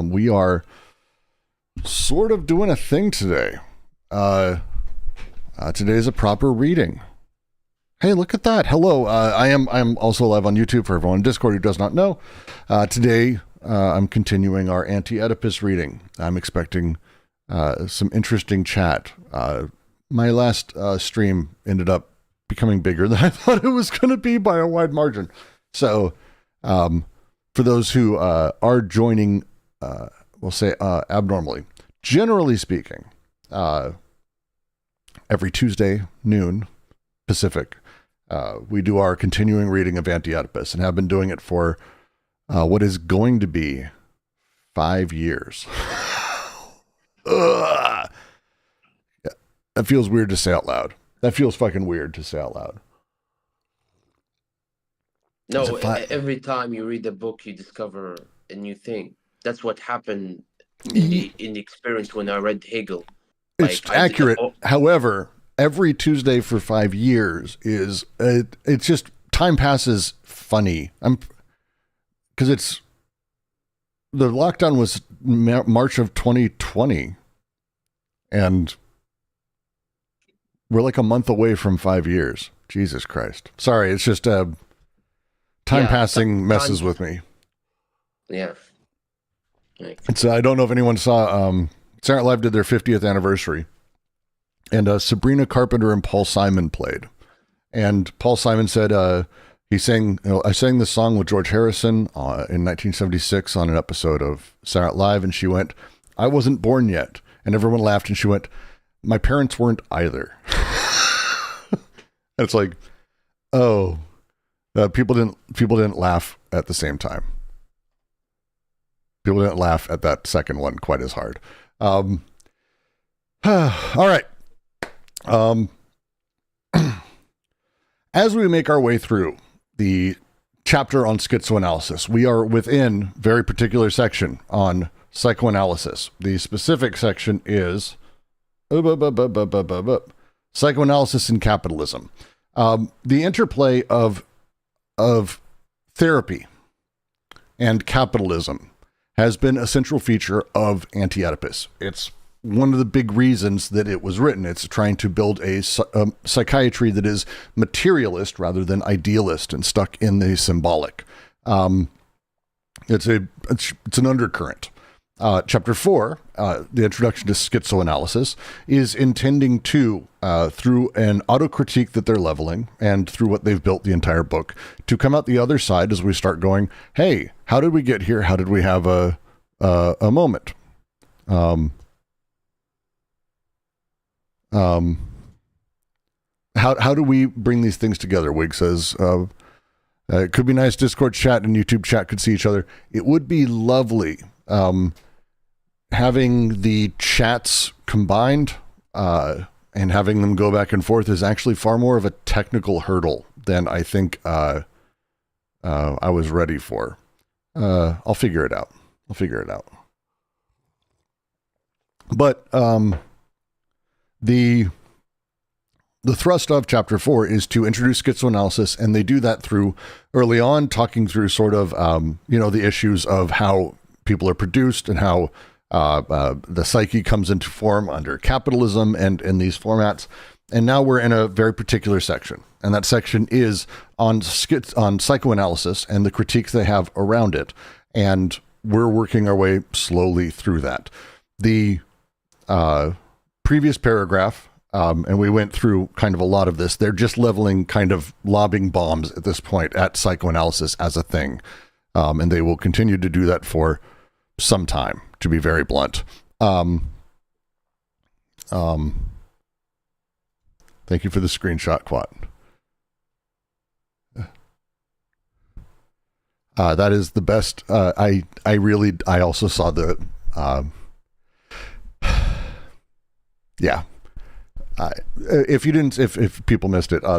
We are sort of doing a thing today. Today's a proper reading. Hey, look at that. Hello. I'm also live on YouTube for everyone in Discord who does not know. Today, I'm continuing our Anti-Oedipus reading. I'm expecting some interesting chat. My last stream ended up becoming bigger than I thought it was going to be by a wide margin. So, for those who are joining, we'll say abnormally, generally speaking, every Tuesday noon Pacific, we do our continuing reading of Anti-Oedipus and have been doing it for what is going to be 5 years. Ugh. That feels weird to say out loud. That feels fucking weird to say out loud. No, every time you read a book, you discover a new thing. That's what happened in the experience when I read Hegel. It's accurate. However, every Tuesday for 5 years is it's just time passes funny. Because it's the lockdown was March of 2020, and we're like a month away from 5 years. Jesus Christ! Sorry, it's just time passing messes with me. Yeah. It's I don't know if anyone saw Saturday Night Live did their 50th anniversary, and Sabrina Carpenter and Paul Simon played, and Paul Simon said he sang, I sang this song with George Harrison in 1976 on an episode of Saturday Night Live, and she went, I wasn't born yet, and everyone laughed, and she went, my parents weren't either. It's like, oh, people didn't laugh at the same time. People didn't laugh at that second one quite as hard. All right. As we make our way through the chapter on schizoanalysis, we are within a very particular section on psychoanalysis. The specific section is psychoanalysis and capitalism. The interplay of therapy and capitalism has been a central feature of Anti-Oedipus. It's one of the big reasons that it was written. It's trying to build a psychiatry that is materialist rather than idealist and stuck in the symbolic. It's an undercurrent. Chapter 4, the introduction to schizoanalysis, is intending to, through an autocritique that they're leveling and through what they've built the entire book, to come out the other side as we start going, hey, how did we get here? How did we have a moment? How do we bring these things together? Wig says, it could be nice Discord chat and YouTube chat could see each other. It would be lovely. Having the chats combined and having them go back and forth is actually far more of a technical hurdle than I think I was ready for. I'll figure it out. But the thrust of chapter 4 is to introduce schizoanalysis, and they do that through early on talking through sort of the issues of how people are produced and how the psyche comes into form under capitalism and in these formats. And now we're in a very particular section, and that section is on psychoanalysis and the critiques they have around it. And we're working our way slowly through that. The previous paragraph, and we went through kind of a lot of this, they're just leveling, kind of lobbing bombs at this point at psychoanalysis as a thing. And they will continue to do that for some time, to be very blunt. Thank you for the screenshot, Quat. That is the best. I also saw the, yeah. If people missed it, I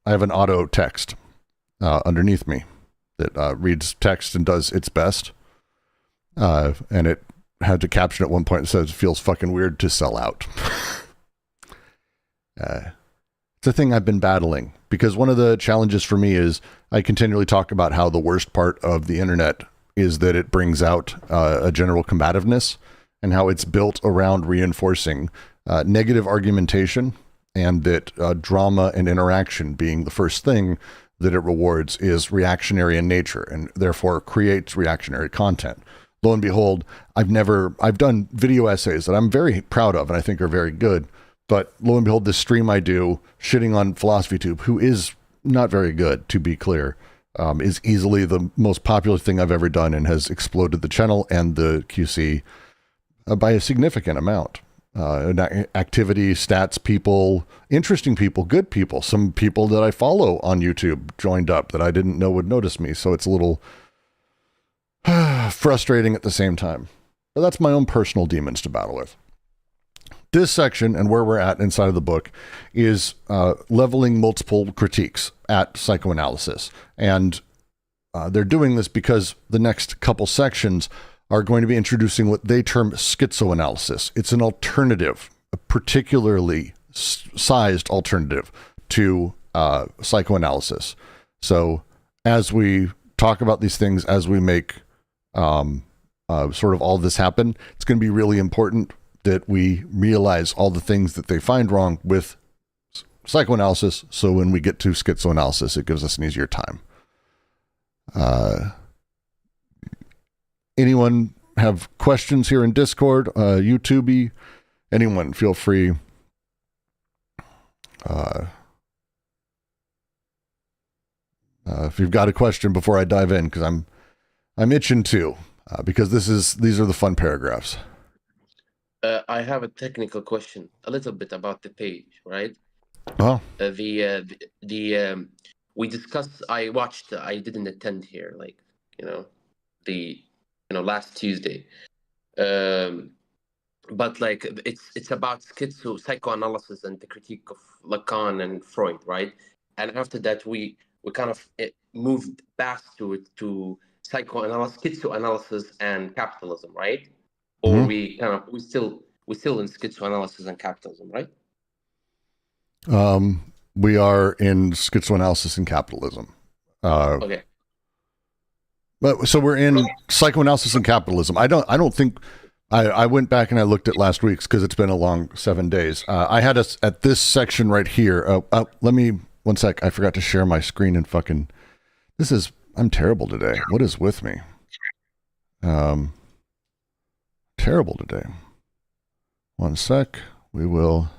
have an auto text underneath me that reads text and does its best. And it had to caption at one point that says, feels fucking weird to sell out. It's a thing I've been battling, because one of the challenges for me is I continually talk about how the worst part of the internet is that it brings out a general combativeness, and how it's built around reinforcing negative argumentation, and that drama and interaction being the first thing that it rewards is reactionary in nature, and therefore creates reactionary content. Lo and behold, I've done video essays that I'm very proud of and I think are very good, but lo and behold, this stream I do shitting on PhilosophyTube, who is not very good, to be clear, is easily the most popular thing I've ever done and has exploded the channel and the QC by a significant amount. Activity, stats, people, interesting people, good people, some people that I follow on YouTube joined up that I didn't know would notice me. So it's a little frustrating at the same time. But that's my own personal demons to battle with. This section and where we're at inside of the book is leveling multiple critiques at psychoanalysis. And they're doing this because the next couple sections are going to be introducing what they term schizoanalysis. It's an alternative, a particularly sized alternative to psychoanalysis. So as we talk about these things, as we make sort of all this happen, it's going to be really important that we realize all the things that they find wrong with psychoanalysis, so when we get to schizoanalysis, it gives us an easier time. Anyone have questions here in Discord, YouTube? Anyone, feel free. If you've got a question before I dive in, because I'm itching too, because these are the fun paragraphs. I have a technical question, a little bit about the page, right? Oh. We discussed. I watched. I didn't attend here, last Tuesday. But it's about psychoanalysis and the critique of Lacan and Freud, right? and after that we kind of moved back to psychoanalysis, schizoanalysis, and capitalism, right? Or we still in schizoanalysis and capitalism, right? We are in schizoanalysis and capitalism. Okay. But so we're in psychoanalysis and capitalism. I don't think I went back and I looked at last week's because it's been a long 7 days. I had us at this section right here. Let me 1 sec. I forgot to share my screen and fucking. I'm terrible today. What is with me? Terrible today. 1 sec. We will.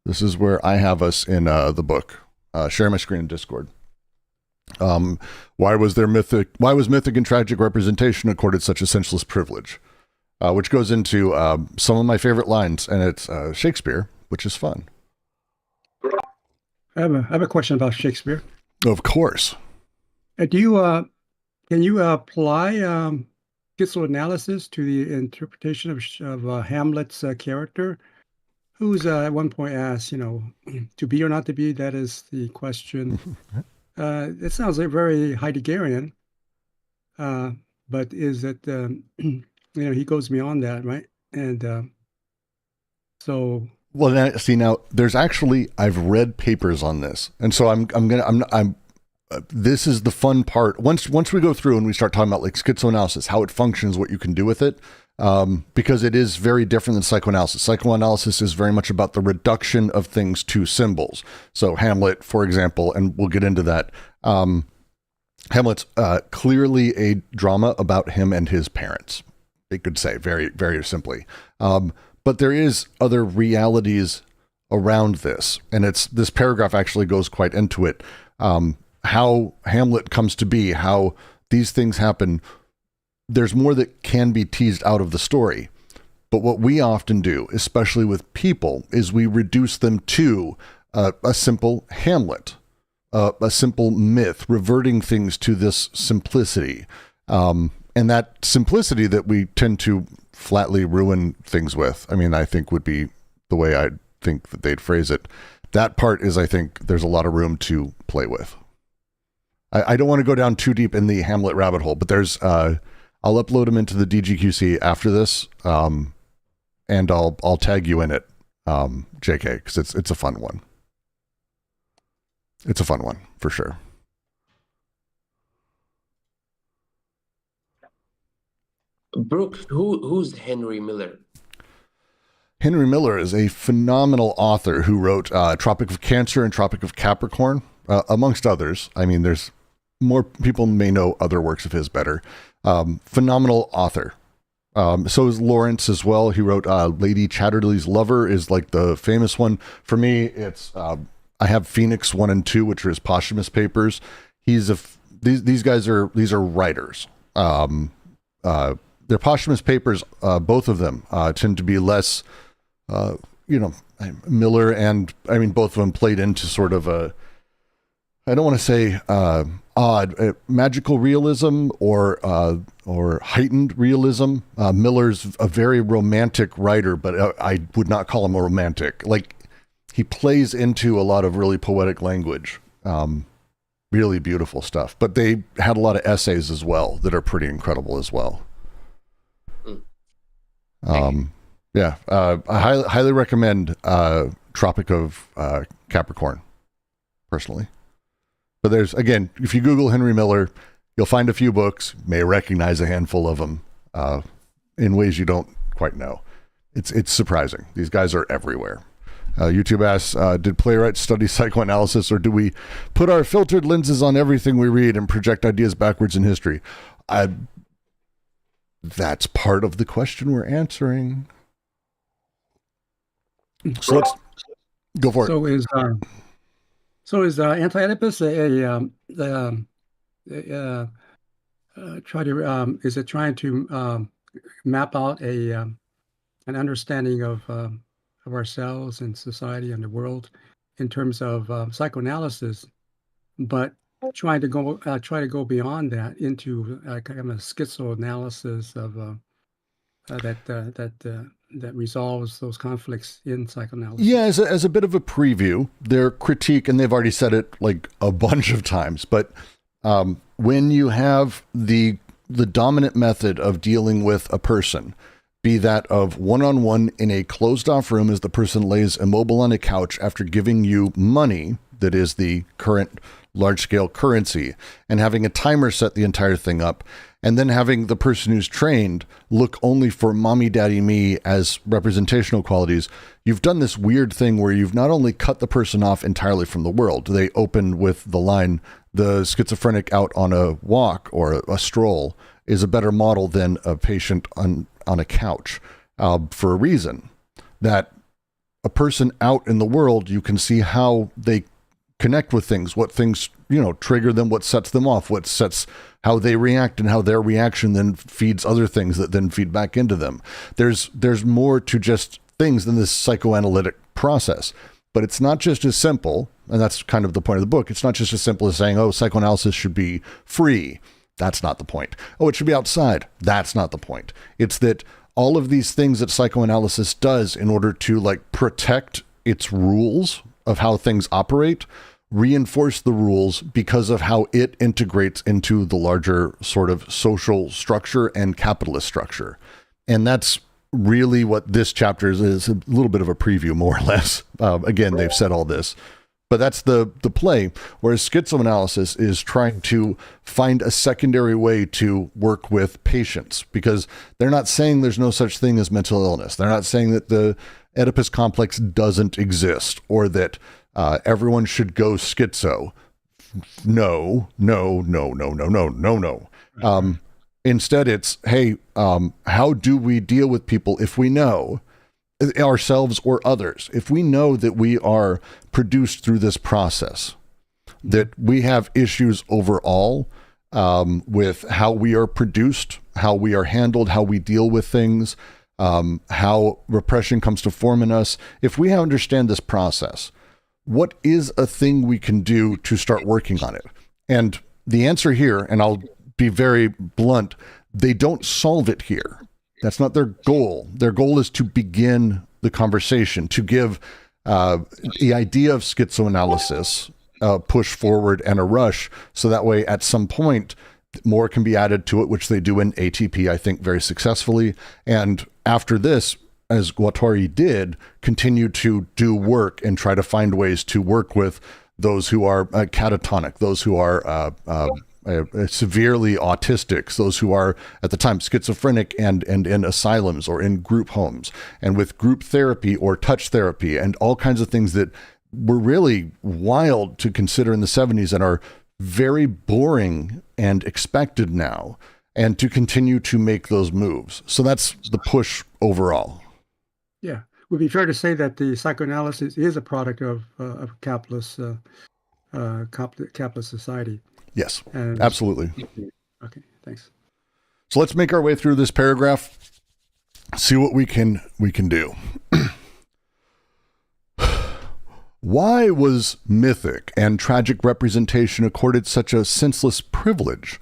This is where I have us in the book. Share my screen in Discord. Why was mythic and tragic representation accorded such a senseless privilege? Which goes into some of my favorite lines, and it's Shakespeare, which is fun. I have a question about Shakespeare. Of course. Can you apply schizoanalysis to the interpretation of Hamlet's character, who's at one point asked, to be or not to be? That is the question. It sounds like very Heideggerian, but is it he goes beyond that, right? And so. Well, now there's actually I've read papers on this, and so this is the fun part. Once we go through and we start talking about like schizoanalysis, how it functions, what you can do with it, because it is very different than psychoanalysis. Psychoanalysis is very much about the reduction of things to symbols. So Hamlet, for example, and we'll get into that. Hamlet's clearly a drama about him and his parents. You could say very, very simply. But there is other realities around this, and this paragraph actually goes quite into it. How Hamlet comes to be, how these things happen. There's more that can be teased out of the story. But what we often do, especially with people, is we reduce them to a simple Hamlet, a simple myth, reverting things to this simplicity. And that simplicity that we tend to flatly ruin things with, I think would be the way I think that they'd phrase it. That part is, I think, there's a lot of room to play with. I don't want to go down too deep in the Hamlet rabbit hole, but there's, I'll upload them into the DGQC after this, and I'll tag you in it, JK, because it's a fun one. It's a fun one, for sure. Brooks, who's Henry Miller? Henry Miller is a phenomenal author who wrote Tropic of Cancer and Tropic of Capricorn, amongst others. There's more people may know other works of his better. Phenomenal author. So is Lawrence as well. He wrote Lady Chatterley's Lover is like the famous one. For me, it's I have Phoenix 1 and 2, which are his posthumous papers. These guys are writers. Their posthumous papers, both of them, tend to be less, Miller and, both of them played into sort of a, I don't want to say odd, magical realism or heightened realism. Miller's a very romantic writer, but I would not call him a romantic. Like, he plays into a lot of really poetic language, really beautiful stuff. But they had a lot of essays as well that are pretty incredible as well. I highly recommend Tropic of Capricorn, personally. But there's, again, if you Google Henry Miller, you'll find a few books, may recognize a handful of them in ways you don't quite know. It's surprising. These guys are everywhere. YouTube asks, did playwrights study psychoanalysis, or do we put our filtered lenses on everything we read and project ideas backwards in history? That's part of the question we're answering. So let's go for it. So is Anti-Oedipus trying to map out an understanding of ourselves and society and the world in terms of psychoanalysis, but try to go beyond that into kind of a schizoanalysis of that that resolves those conflicts in psychoanalysis. Yeah, as a bit of a preview, their critique, and they've already said it like a bunch of times, but when you have the dominant method of dealing with a person, be that of one-on-one in a closed-off room as the person lays immobile on a couch after giving you money, that is the current large-scale currency, and having a timer set the entire thing up, and then having the person who's trained look only for mommy, daddy, me as representational qualities, you've done this weird thing where you've not only cut the person off entirely from the world. They open with the line, the schizophrenic out on a walk or a stroll is a better model than a patient on a couch, for a reason. That a person out in the world, you can see how they connect with things, what things, trigger them, what sets them off, what sets how they react, and how their reaction then feeds other things that then feed back into them. There's more to just things than this psychoanalytic process. But it's not just as simple, and that's kind of the point of the book. It's not just as simple as saying, oh, psychoanalysis should be free. That's not the point. Oh, it should be outside. That's not the point. It's that all of these things that psychoanalysis does in order to protect its rules of how things operate, reinforce the rules because of how it integrates into the larger sort of social structure and capitalist structure. And that's really what this chapter is, a little bit of a preview, more or less. Again, they've said all this, but that's the play, whereas schizoanalysis is trying to find a secondary way to work with patients, because they're not saying there's no such thing as mental illness. They're not saying that the Oedipus complex doesn't exist, or that everyone should go schizo. No. Instead, it's, hey, how do we deal with people if we know, ourselves or others, if we know that we are produced through this process, that we have issues overall with how we are produced, how we are handled, how we deal with things, how repression comes to form in us. If we understand this process, what is a thing we can do to start working on it? And the answer here, and I'll be very blunt, they don't solve it here. That's not their goal. Their goal is to begin the conversation, to give the idea of schizoanalysis a push forward and a rush, so that way at some point more can be added to it, which they do in ATP, I think, very successfully. And after this, as Guattari did, continue to do work and try to find ways to work with those who are catatonic, those who are severely autistic, those who are at the time schizophrenic and in asylums or in group homes, and with group therapy or touch therapy and all kinds of things that were really wild to consider in the 70s and are very boring and expected now, and to continue to make those moves. So that's the push overall. Yeah, it would be fair to say that the psychoanalysis is a product of capitalist society. Yes, absolutely. Okay, thanks. So let's make our way through this paragraph, see what we can do. Why was mythic and tragic representation accorded such a senseless privilege?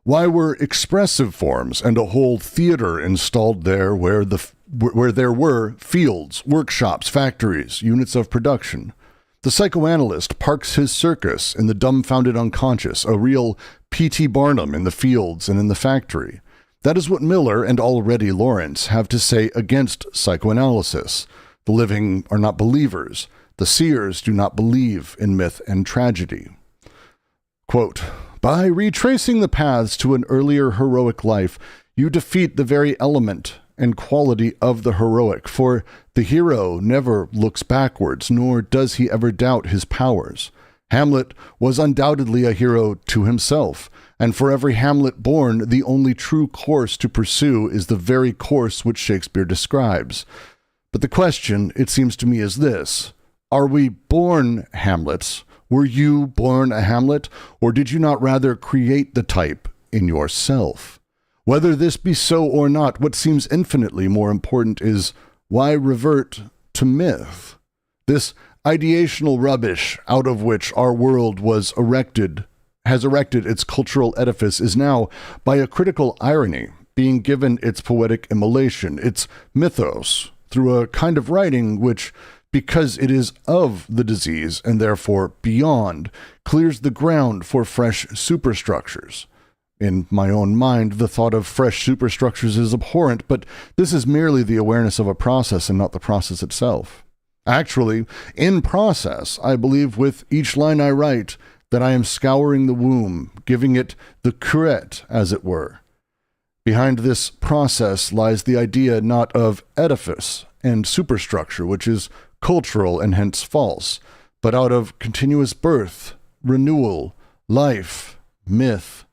Why were expressive forms and a whole theater installed there where there were fields, workshops, factories, units of production? The psychoanalyst parks his circus in the dumbfounded unconscious, a real P.T. Barnum in the fields and in the factory. That is what Miller and already Lawrence have to say against psychoanalysis. The living are not believers. The seers do not believe in myth and tragedy. Quote, by retracing the paths to an earlier heroic life, you defeat the very element and quality of the heroic, for the hero never looks backwards, nor does he ever doubt his powers. Hamlet was undoubtedly a hero to himself, and for every Hamlet born, the only true course to pursue is the very course which Shakespeare describes. But the question, it seems to me, is this: are we born Hamlets? Were you born a Hamlet, or did you not rather create the type in yourself? Whether this be so or not, what seems infinitely more important is, why revert to myth? This ideational rubbish out of which our world has erected its cultural edifice is now, by a critical irony, being given its poetic immolation, its mythos, through a kind of writing which, because it is of the disease and therefore beyond, clears the ground for fresh superstructures. In my own mind, the thought of fresh superstructures is abhorrent, but this is merely the awareness of a process and not the process itself. Actually, in process, I believe with each line I write that I am scouring the womb, giving it the curette, as it were. Behind this process lies the idea not of edifice and superstructure, which is cultural and hence false, but out of continuous birth, renewal, life, myth.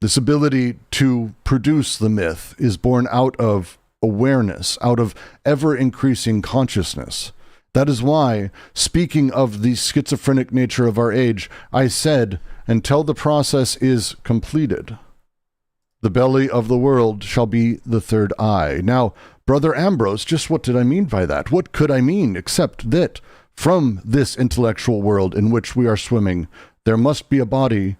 This ability to produce the myth is born out of awareness, out of ever-increasing consciousness. That is why, speaking of the schizophrenic nature of our age, I said, until the process is completed, the belly of the world shall be the third eye. Now, Brother Ambrose, just what did I mean by that? What could I mean except that from this intellectual world in which we are swimming, there must be a body.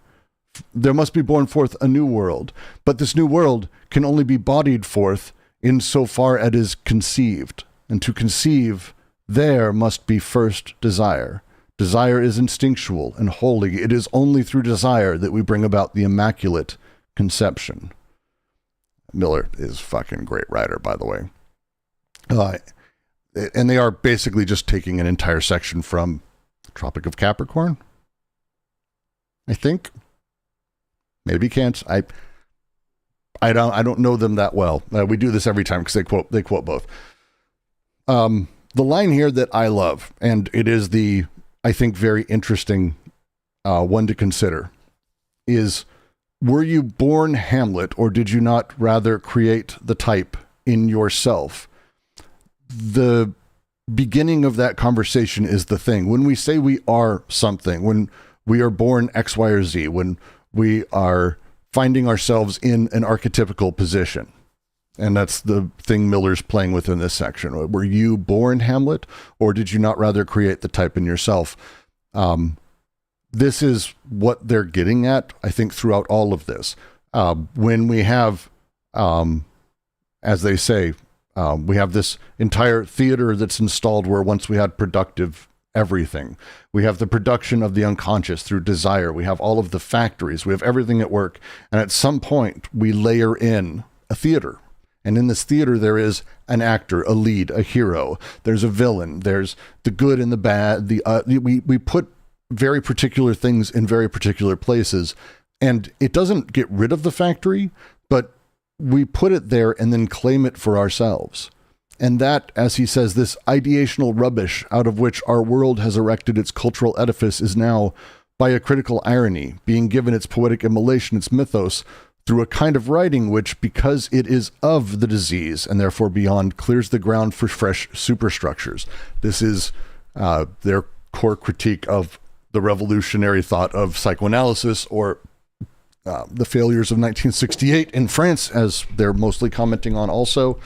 There must be born forth a new world, but this new world can only be bodied forth in so far as it is conceived. And to conceive, there must be first desire. Desire is instinctual and holy. It is only through desire that we bring about the immaculate conception. Miller is fucking great writer, by the way. And they are basically just taking an entire section from Tropic of Capricorn, I think. Maybe can't. I don't know them that well. We do this every time because they quote both. The line here that I love, and it is the, I think, very interesting one to consider, is, were you born Hamlet, or did you not rather create the type in yourself? The beginning of that conversation is the thing. When we say we are something, when we are born X, Y, or Z, when we are finding ourselves in an archetypical position. And that's the thing Miller's playing with in this section. Were you born Hamlet, or did you not rather create the type in yourself? This is what they're getting at, I think, throughout all of this. When we have, as they say, we have this entire theater that's installed where once we had productive everything. We have the production of the unconscious through desire. We have all of the factories. We have everything at work. And at some point, we layer in a theater. And in this theater, there is an actor, a lead, a hero. There's a villain. There's the good and the bad. We put very particular things in very particular places. And it doesn't get rid of the factory, but we put it there and then claim it for ourselves. And that, as he says, this ideational rubbish out of which our world has erected its cultural edifice is now, by a critical irony, being given its poetic immolation, its mythos, through a kind of writing which, because it is of the disease and therefore beyond, clears the ground for fresh superstructures. This is their core critique of the revolutionary thought of psychoanalysis, or the failures of 1968 in France, as they're mostly commenting on also.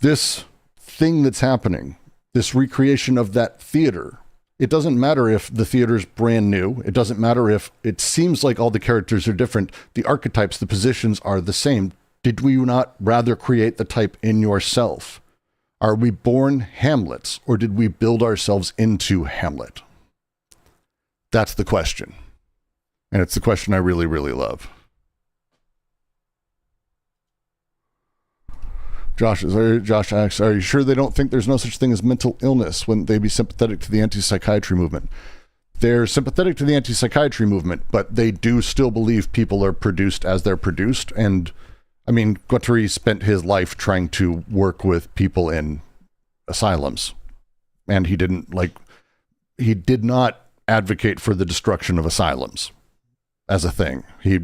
This thing that's happening, this recreation of that theater, it doesn't matter if the theater's brand new. It doesn't matter if it seems like all the characters are different. The archetypes, the positions are the same. Did we not rather create the type in yourself? Are we born Hamlets, or did we build ourselves into Hamlet? That's the question. And it's the question I really, really love. Josh asks, are you sure they don't think there's no such thing as mental illness? Wouldn't they be sympathetic to the anti-psychiatry movement? They're sympathetic to the anti-psychiatry movement, but they do still believe people are produced as they're produced. And I mean, Guattari spent his life trying to work with people in asylums. And he did not advocate for the destruction of asylums as a thing. He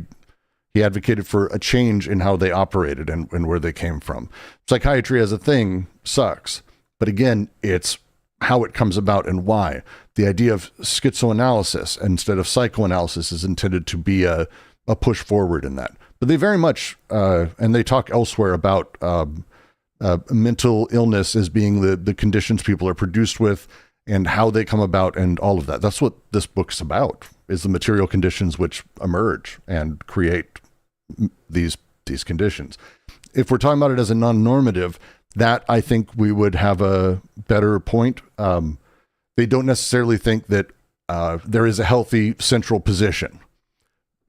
advocated for a change in how they operated and where they came from. Psychiatry as a thing sucks. But again, it's how it comes about and why. The idea of schizoanalysis instead of psychoanalysis is intended to be a push forward in that. But they very much, and they talk elsewhere about mental illness as being the conditions people are produced with and how they come about and all of that. That's what this book's about, is the material conditions which emerge and create these conditions. If we're talking about it as a non-normative, that I think we would have a better point. They don't necessarily think that there is a healthy central position.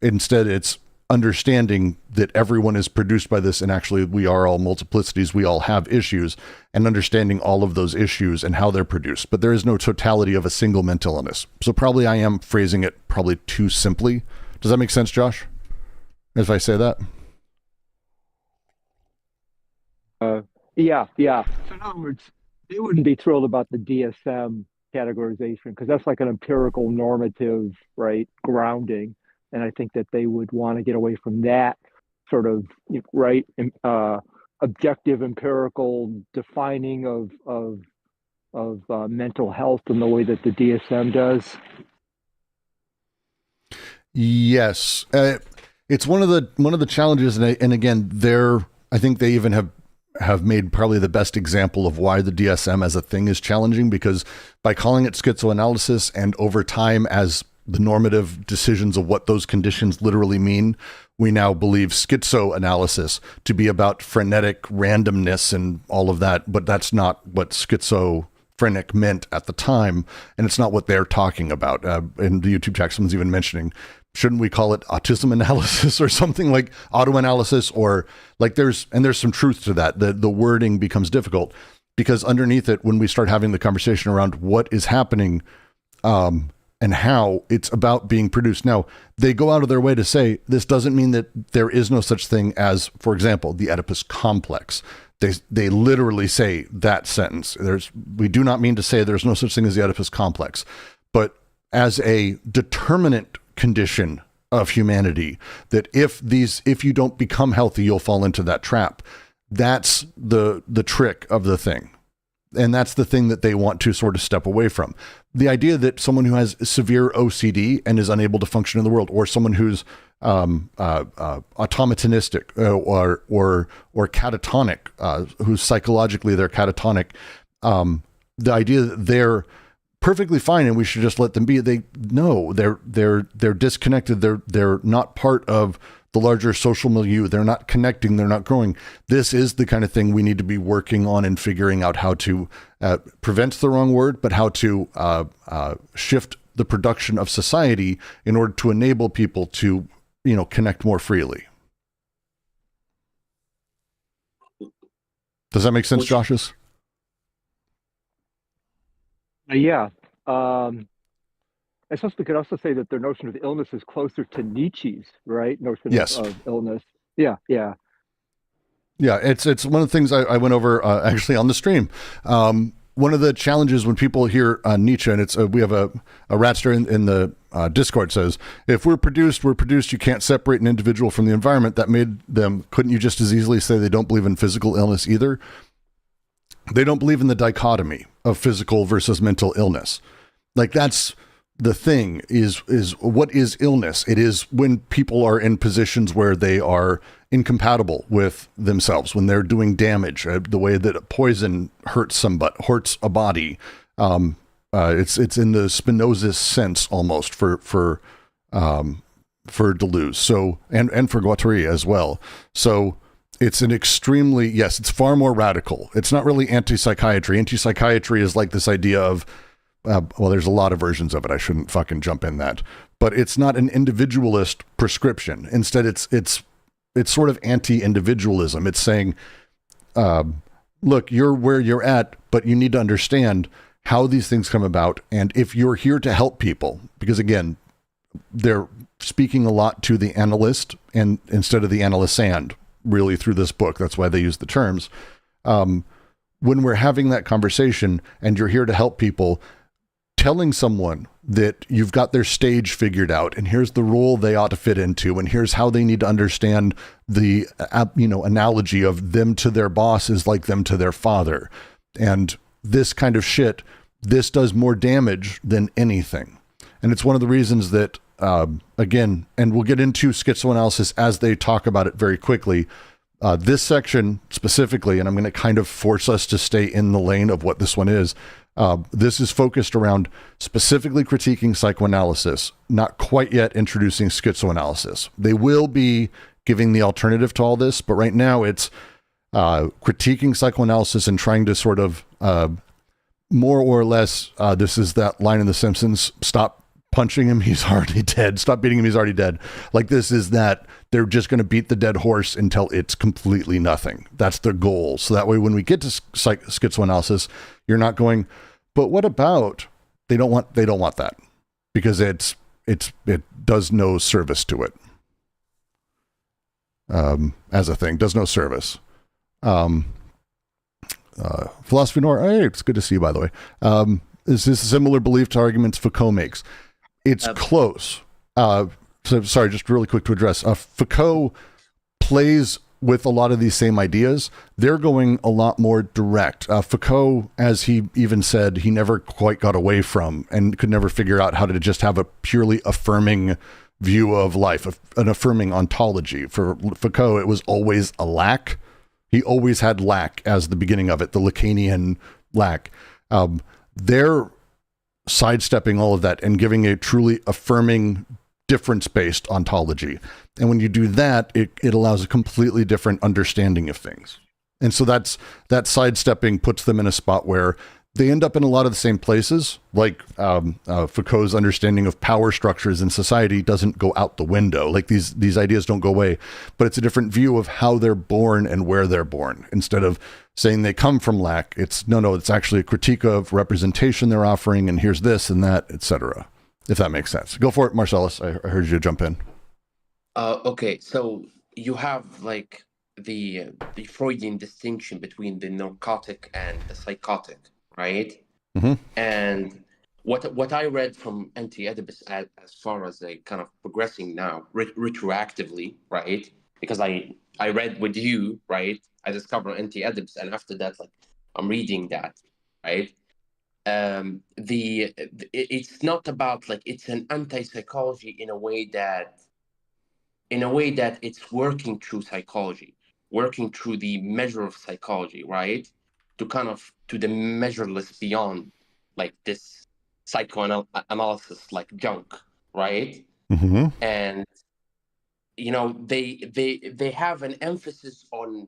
Instead, it's understanding that everyone is produced by this, and actually we are all multiplicities, we all have issues, and understanding all of those issues and how they're produced. But there is no totality of a single mental illness. So probably I am phrasing it probably too simply. Does that make sense, Josh? If I say that? Yeah. So in other words, they wouldn't be thrilled about the DSM categorization because that's like an empirical normative, right, grounding. And I think that they would want to get away from that sort of, right, objective empirical defining of mental health in the way that the DSM does. Yes, it's one of the challenges, and again, I think they even have made probably the best example of why the DSM as a thing is challenging, because by calling it schizoanalysis and over time as the normative decisions of what those conditions literally mean, we now believe schizoanalysis to be about frenetic randomness and all of that, but that's not what schizophrenic meant at the time, and it's not what they're talking about. In the YouTube chat, someone's even mentioning, shouldn't we call it autism analysis or something, like autoanalysis, or like there's some truth to that. The wording becomes difficult because underneath it, when we start having the conversation around what is happening, and how it's about being produced. Now, they go out of their way to say this doesn't mean that there is no such thing as, for example, the Oedipus complex. They literally say that sentence. We do not mean to say there's no such thing as the Oedipus complex, but as a determinant condition of humanity, that if you don't become healthy, you'll fall into that trap. That's the trick of the thing. And that's the thing that they want to sort of step away from. The idea that someone who has severe OCD and is unable to function in the world, or someone who's automatonistic or catatonic, who's psychologically they're catatonic, the idea that they're perfectly fine and we should just let them be. They're disconnected. They're not part of the larger social milieu. They're not connecting. They're not growing. This is the kind of thing we need to be working on and figuring out how to prevent the wrong word, but how to shift the production of society in order to enable people to, connect more freely. Does that make sense, Joshua? Yeah. I suppose we could also say that their notion of illness is closer to Nietzsche's, right? Notion of illness. Yeah. It's one of the things I went over actually on the stream. One of the challenges when people hear Nietzsche, and we have a Ratster in the Discord says, if we're produced, you can't separate an individual from the environment. That made them, couldn't you just as easily say they don't believe in physical illness either? They don't believe in the dichotomy of physical versus mental illness. Like that's the thing is what is illness? It is when people are in positions where they are incompatible with themselves, when they're doing damage, the way that poison hurts a body. It's in the Spinoza's sense almost for Deleuze. So, and for Guattari as well. So it's it's far more radical. It's not really anti-psychiatry. Anti-psychiatry is like this idea of, there's a lot of versions of it. I shouldn't fucking jump in that, but it's not an individualist prescription. Instead, it's sort of anti-individualism. It's saying, look, you're where you're at, but you need to understand how these things come about. And if you're here to help people, because again, they're speaking a lot to the analyst and instead of the analysand, really through this book. That's why they use the terms. When we're having that conversation and you're here to help people, telling someone that you've got their stage figured out and here's the role they ought to fit into and here's how they need to understand the analogy of them to their boss is like them to their father, and this kind of shit, this does more damage than anything. And it's one of the reasons that again, and we'll get into schizoanalysis as they talk about it very quickly, this section specifically, and I'm going to kind of force us to stay in the lane of what this one is. This is focused around specifically critiquing psychoanalysis, not quite yet introducing schizoanalysis. They will be giving the alternative to all this, but right now it's critiquing psychoanalysis and trying to sort of more or less, this is that line in The Simpsons, stop punching him, he's already dead. Stop beating him, he's already dead. Like, this is that they're just going to beat the dead horse until it's completely nothing. That's the goal. So that way, when we get to schizoanalysis, you're not going, but what about, they don't want that, because it does no service to it. As a thing, does no service. Philosophy Noir, hey, it's good to see you, by the way. Is this a similar belief to arguments Foucault makes? It's close. So sorry, just really quick to address. Foucault plays with a lot of these same ideas. They're going a lot more direct. Foucault, as he even said, he never quite got away from and could never figure out how to just have a purely affirming view of life, an affirming ontology. For Foucault, it was always a lack. He always had lack as the beginning of it, the Lacanian lack. They're sidestepping all of that and giving a truly affirming, difference-based ontology. And when you do that, it allows a completely different understanding of things. And so that sidestepping puts them in a spot where they end up in a lot of the same places. Like Foucault's understanding of power structures in society doesn't go out the window. Like these ideas don't go away, but it's a different view of how they're born and where they're born. Instead of saying they come from lack, it's actually a critique of representation they're offering, and here's this and that, etc. If that makes sense. Go for it, Marcellus. I heard you jump in. Okay, so you have like the Freudian distinction between the narcotic and the psychotic, right? Mm-hmm. And what I read from Anti-Oedipus as far as they kind of progressing now retroactively, right? Because I read with you, right? I discovered Anti-Oedipus, and after that, like, I'm reading that, right? It's not about, like, it's an anti-psychology in a way that it's working through psychology, working through the measure of psychology, right? To the measureless beyond, like this psychoanalysis, like junk, right? Mm-hmm. And they have an emphasis on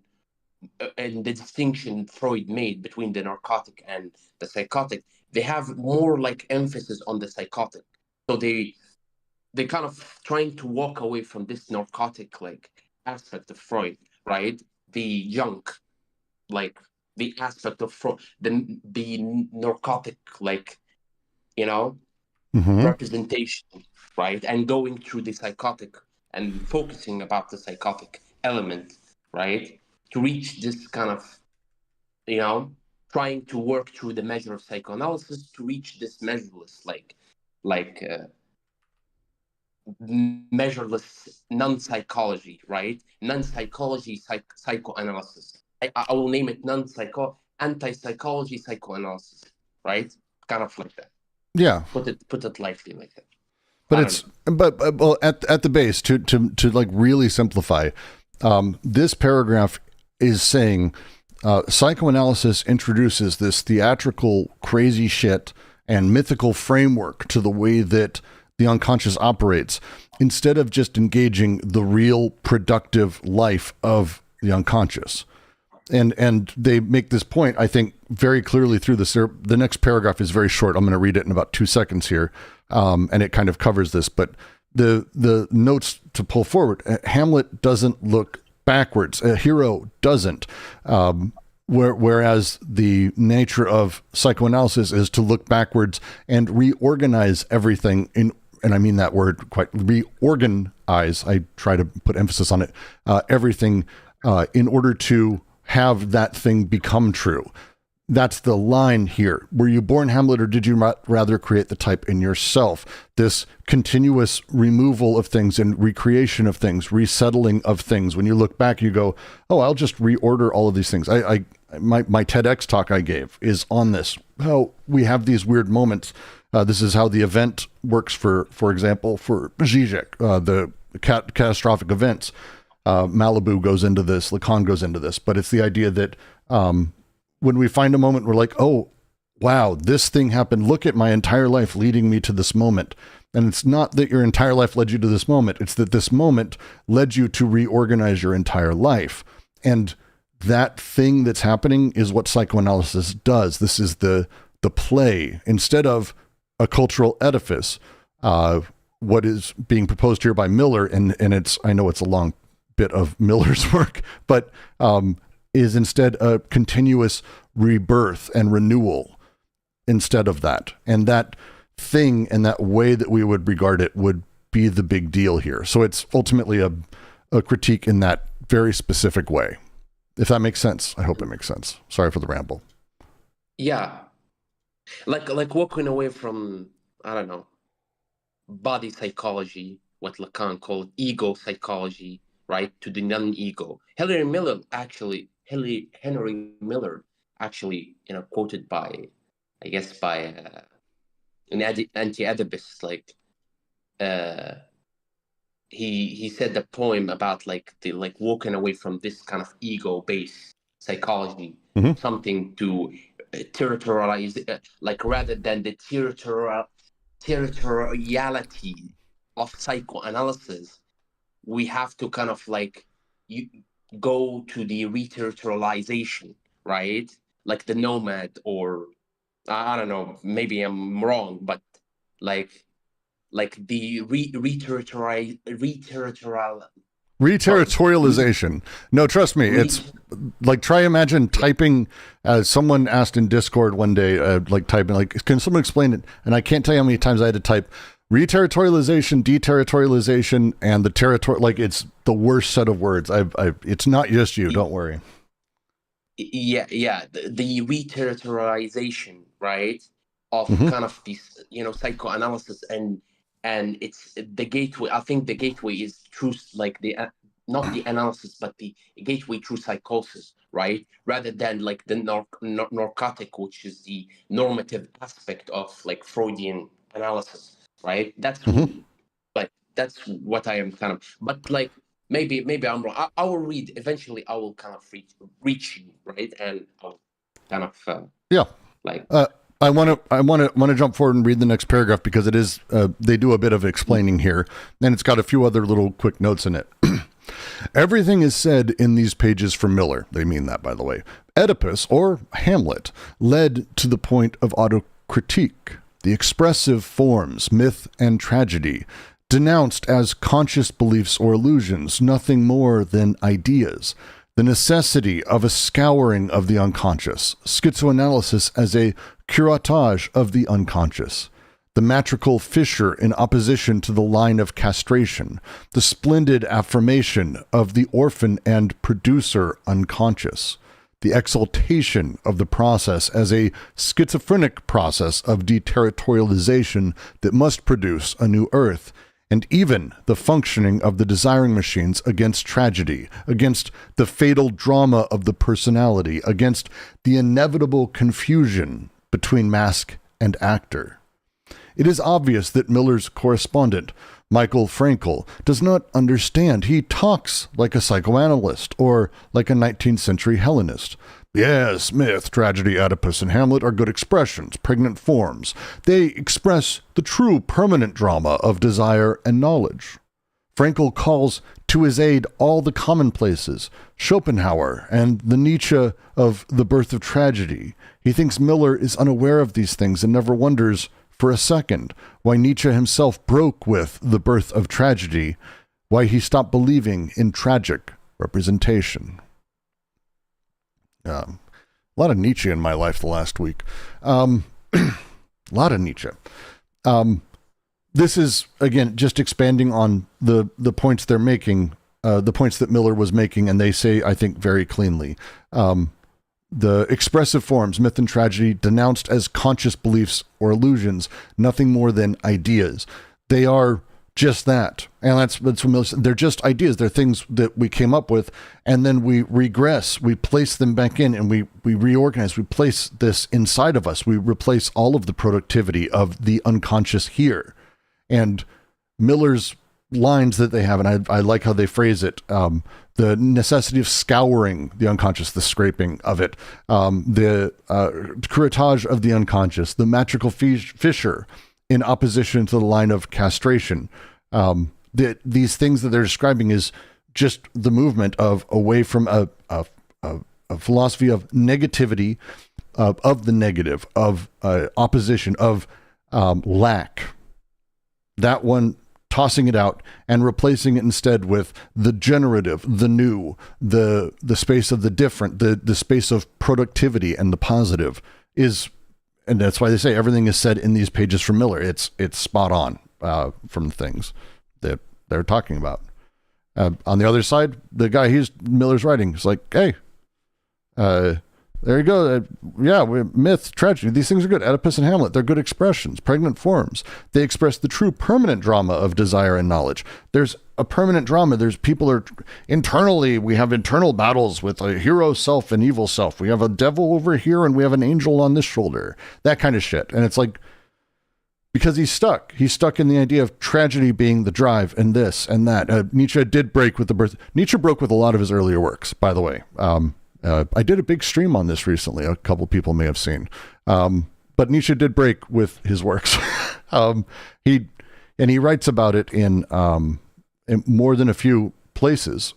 and the distinction Freud made between the narcotic and the psychotic. They have more like emphasis on the psychotic. So they kind of trying to walk away from this narcotic like aspect of Freud, right? The junk, like the aspect of Freud, the narcotic, like, Mm-hmm. representation, right? And going through the psychotic and focusing about the psychotic element, right? To reach this kind of, trying to work through the measure of psychoanalysis to reach this measureless, measureless non-psychology, right? Non-psychology psychoanalysis. I will name it anti-psychology psychoanalysis, right? Kind of like that. Yeah. Put it lightly like that. But well, at the base, to like really simplify, this paragraph is saying psychoanalysis introduces this theatrical crazy shit and mythical framework to the way that the unconscious operates, instead of just engaging the real productive life of the unconscious. And they make this point, I think, very clearly through this. The next paragraph is very short. I'm going to read it in about 2 seconds here, and it kind of covers this. But the notes to pull forward, Hamlet doesn't look backwards. A hero doesn't. Whereas the nature of psychoanalysis is to look backwards and reorganize everything and I mean that word quite, reorganize. I try to put emphasis on it. Everything in order to have that thing become true. That's the line here. Were you born Hamlet, or did you rather create the type in yourself? This continuous removal of things and recreation of things, resettling of things. When you look back, you go, oh, I'll just reorder all of these things. My TEDx talk I gave is on this. How we have these weird moments. This is how the event works for example, for Zizek, the catastrophic events. Malibu goes into this, Lacan goes into this, but it's the idea that when we find a moment, we're like, oh, wow, this thing happened. Look at my entire life leading me to this moment. And it's not that your entire life led you to this moment. It's that this moment led you to reorganize your entire life. And that thing that's happening is what psychoanalysis does. This is the play instead of a cultural edifice. What is being proposed here by Miller, and it's, I know it's a long bit of Miller's work, but is instead a continuous rebirth and renewal instead of that. And that thing and that way that we would regard it would be the big deal here. So it's ultimately a critique in that very specific way. If that makes sense. I hope it makes sense. Sorry for the ramble. Yeah. Like walking away from, I don't know, body psychology, what Lacan called ego psychology, right, to the non-ego. Henry Miller actually, quoted by, I guess, by an Anti-Oedipus, like, he said the poem about like walking away from this kind of ego-based psychology, something to territorialize, like rather than the territoriality of psychoanalysis, we have to kind of like go to the re-territorialization, right? Like the nomad, or I don't know, maybe I'm wrong, but like the re-territorialization. No, trust me, it's like, try imagine typing, someone asked in Discord one day, like typing, like, can someone explain it? And I can't tell you how many times I had to type re-territorialization, deterritorialization, and the territory, like it's the worst set of words. It's not just you, don't worry. Yeah, the re-territorialization, right, of kind of this, psychoanalysis, and it's the gateway. I think the gateway is through, like, the not the analysis, but the gateway through psychosis, right? Rather than like the narcotic, which is the normative aspect of like Freudian analysis, right? That's like, that's what I am kind of, but like, maybe I'm wrong. I will read, eventually I will kind of reach you, right? And I'll kind of like I want to jump forward and read the next paragraph, because it is they do a bit of explaining here, and it's got a few other little quick notes in it. Everything is said in these pages from Miller. They mean that, by the way. Oedipus, or Hamlet, led to the point of autocritique. The expressive forms, myth and tragedy, denounced as conscious beliefs or illusions, nothing more than ideas. The necessity of a scouring of the unconscious, schizoanalysis as a curettage of the unconscious, the matrical fissure in opposition to the line of castration, the splendid affirmation of the orphan and producer unconscious, the exaltation of the process as a schizophrenic process of deterritorialization that must produce a new earth, and even the functioning of the desiring machines against tragedy, against the fatal drama of the personality, against the inevitable confusion between mask and actor. It is obvious that Miller's correspondent, Michael Frankel, does not understand. He talks like a psychoanalyst or like a 19th century Hellenist. Yes, myth, tragedy, Oedipus, and Hamlet are good expressions, pregnant forms. They express the true permanent drama of desire and knowledge. Frankel calls to his aid all the commonplaces, Schopenhauer and the Nietzsche of The Birth of Tragedy. He thinks Miller is unaware of these things and never wonders for a second why Nietzsche himself broke with The Birth of Tragedy, why he stopped believing in tragic representation. A lot of Nietzsche in my life the last week. A lot of Nietzsche. This is, again, just expanding on the points they're making, the points that Miller was making, and they say, I think, very cleanly. The expressive forms, myth and tragedy, denounced as conscious beliefs or illusions, nothing more than ideas. They are just that. And that's what Miller said. They're just ideas. They're things that we came up with, and then we regress. We place them back in, and we reorganize. We place this inside of us. We replace all of the productivity of the unconscious here. And Miller's lines that they have, and I like how they phrase it, the necessity of scouring the unconscious, the scraping of it, the curettage of the unconscious, the matrical fissure in opposition to the line of castration. These things that they're describing is just the movement of away from a a philosophy of negativity, of the negative, of opposition, of lack. That one, tossing it out and replacing it instead with the generative, the new, the space of the different, the space of productivity and the positive is, and that's why they say everything is said in these pages from Miller. It's spot on from the things that they're talking about. On the other side, the guy Miller's writing is like, hey, there you go. Myth, tragedy. These things are good. Oedipus and Hamlet, they're good expressions, pregnant forms. They express the true permanent drama of desire and knowledge. There's a permanent drama. There's people are internally, we have internal battles with a hero self and evil self. We have a devil over here and we have an angel on this shoulder. That kind of shit. And it's like, because he's stuck. He's stuck in the idea of tragedy being the drive and this and that. Nietzsche did break with the birth. Nietzsche broke with a lot of his earlier works, by the way. I did a big stream on this recently. A couple people may have seen. But Nietzsche did break with his works. He writes about it in more than a few places.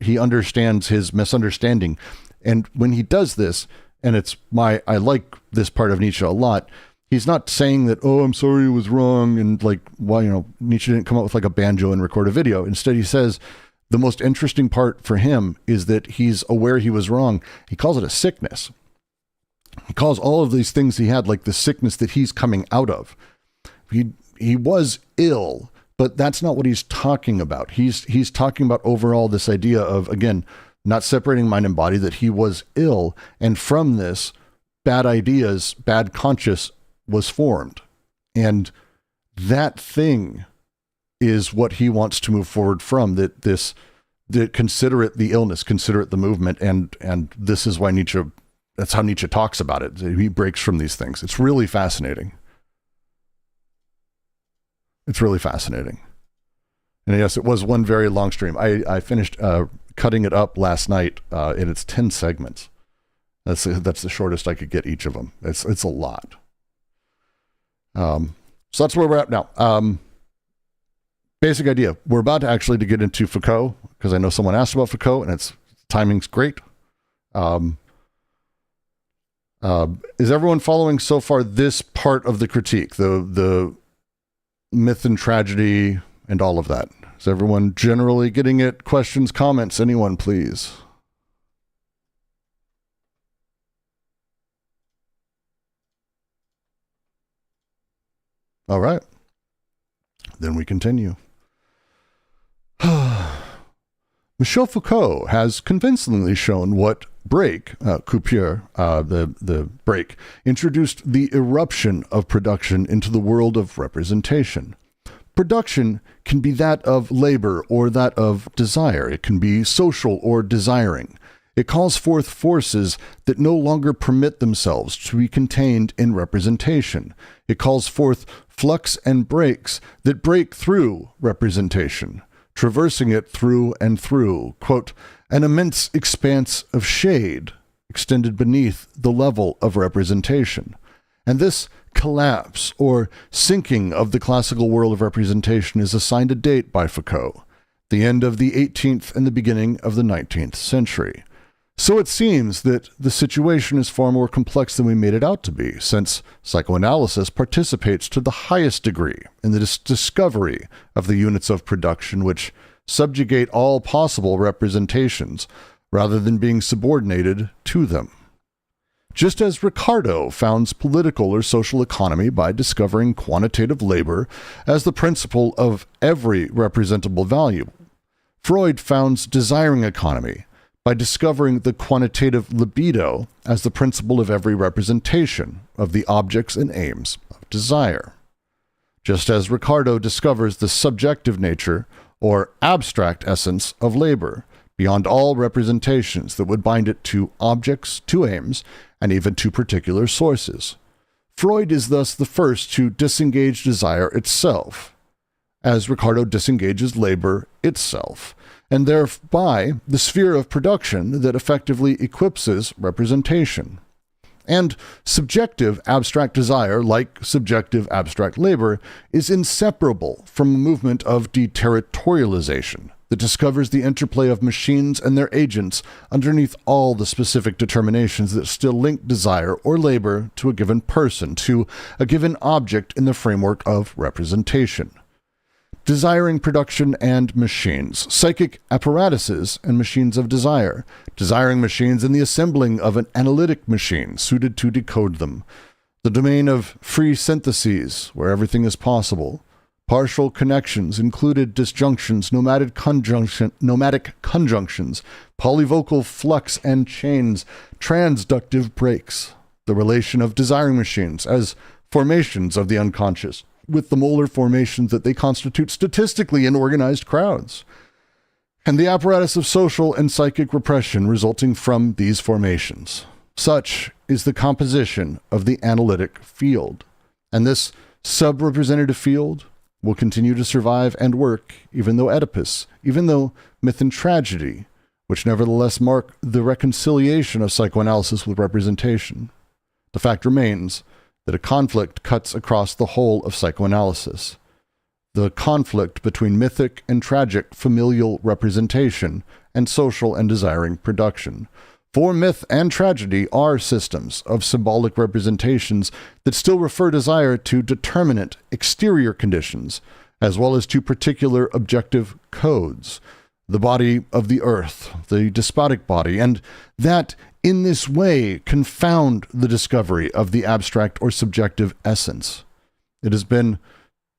He understands his misunderstanding. And when he does this, and I like this part of Nietzsche a lot, he's not saying that, oh, I'm sorry it was wrong. And like, well, Nietzsche didn't come up with like a banjo and record a video. Instead, he says, the most interesting part for him is that he's aware he was wrong. He calls it a sickness. He calls all of these things he had like the sickness that he's coming out of. He was ill, but that's not what he's talking about. He's talking about overall this idea of, again, not separating mind and body, that he was ill. And from this, bad ideas, bad conscience was formed. And that thing is what he wants to move forward from, that consider it the illness, consider it the movement. And this is why that's how Nietzsche talks about it. He breaks from these things. It's really fascinating. It's really fascinating. And yes, it was one very long stream. I finished cutting it up last night, and it's 10 segments. That's the shortest I could get each of them. It's a lot. So that's where we're at now. Basic idea. We're about to actually get into Foucault, because I know someone asked about Foucault, and its timing's great. Is everyone following so far this part of the critique, the myth and tragedy and all of that? Is everyone generally getting it? Questions, comments? Anyone, please? All right. Then we continue. Michel Foucault has convincingly shown what coupure, the break, introduced the eruption of production into the world of representation. Production can be that of labor or that of desire. It can be social or desiring. It calls forth forces that no longer permit themselves to be contained in representation. It calls forth flux and breaks that break through representation, traversing it through and through, quote, an immense expanse of shade extended beneath the level of representation. And this collapse or sinking of the classical world of representation is assigned a date by Foucault, the end of the 18th and the beginning of the 19th century. So it seems that the situation is far more complex than we made it out to be, since psychoanalysis participates to the highest degree in the discovery of the units of production which subjugate all possible representations, rather than being subordinated to them. Just as Ricardo founds political or social economy by discovering quantitative labor as the principle of every representable value, Freud founds desiring economy by discovering the quantitative libido as the principle of every representation of the objects and aims of desire. Just as Ricardo discovers the subjective nature or abstract essence of labor beyond all representations that would bind it to objects, to aims, and even to particular sources. Freud is thus the first to disengage desire itself, as Ricardo disengages labor itself, and thereby the sphere of production that effectively eclipses representation. And subjective abstract desire, like subjective abstract labor, is inseparable from a movement of deterritorialization, that discovers the interplay of machines and their agents underneath all the specific determinations that still link desire or labor to a given person, to a given object in the framework of representation. Desiring production and machines, psychic apparatuses and machines of desire, desiring machines and the assembling of an analytic machine suited to decode them, the domain of free syntheses, where everything is possible, partial connections, included disjunctions, nomadic conjunctions, polyvocal flux and chains, transductive breaks, the relation of desiring machines as formations of the unconscious, with the molar formations that they constitute statistically in organized crowds, and the apparatus of social and psychic repression resulting from these formations. Such is the composition of the analytic field, and this sub-representative field will continue to survive and work, even though Oedipus, even though myth and tragedy, which nevertheless mark the reconciliation of psychoanalysis with representation. The fact remains that a conflict cuts across the whole of psychoanalysis. The conflict between mythic and tragic familial representation and social and desiring production. For myth and tragedy are systems of symbolic representations that still refer desire to determinate exterior conditions, as well as to particular objective codes, the body of the earth, the despotic body, and that in this way confound the discovery of the abstract or subjective essence. It has been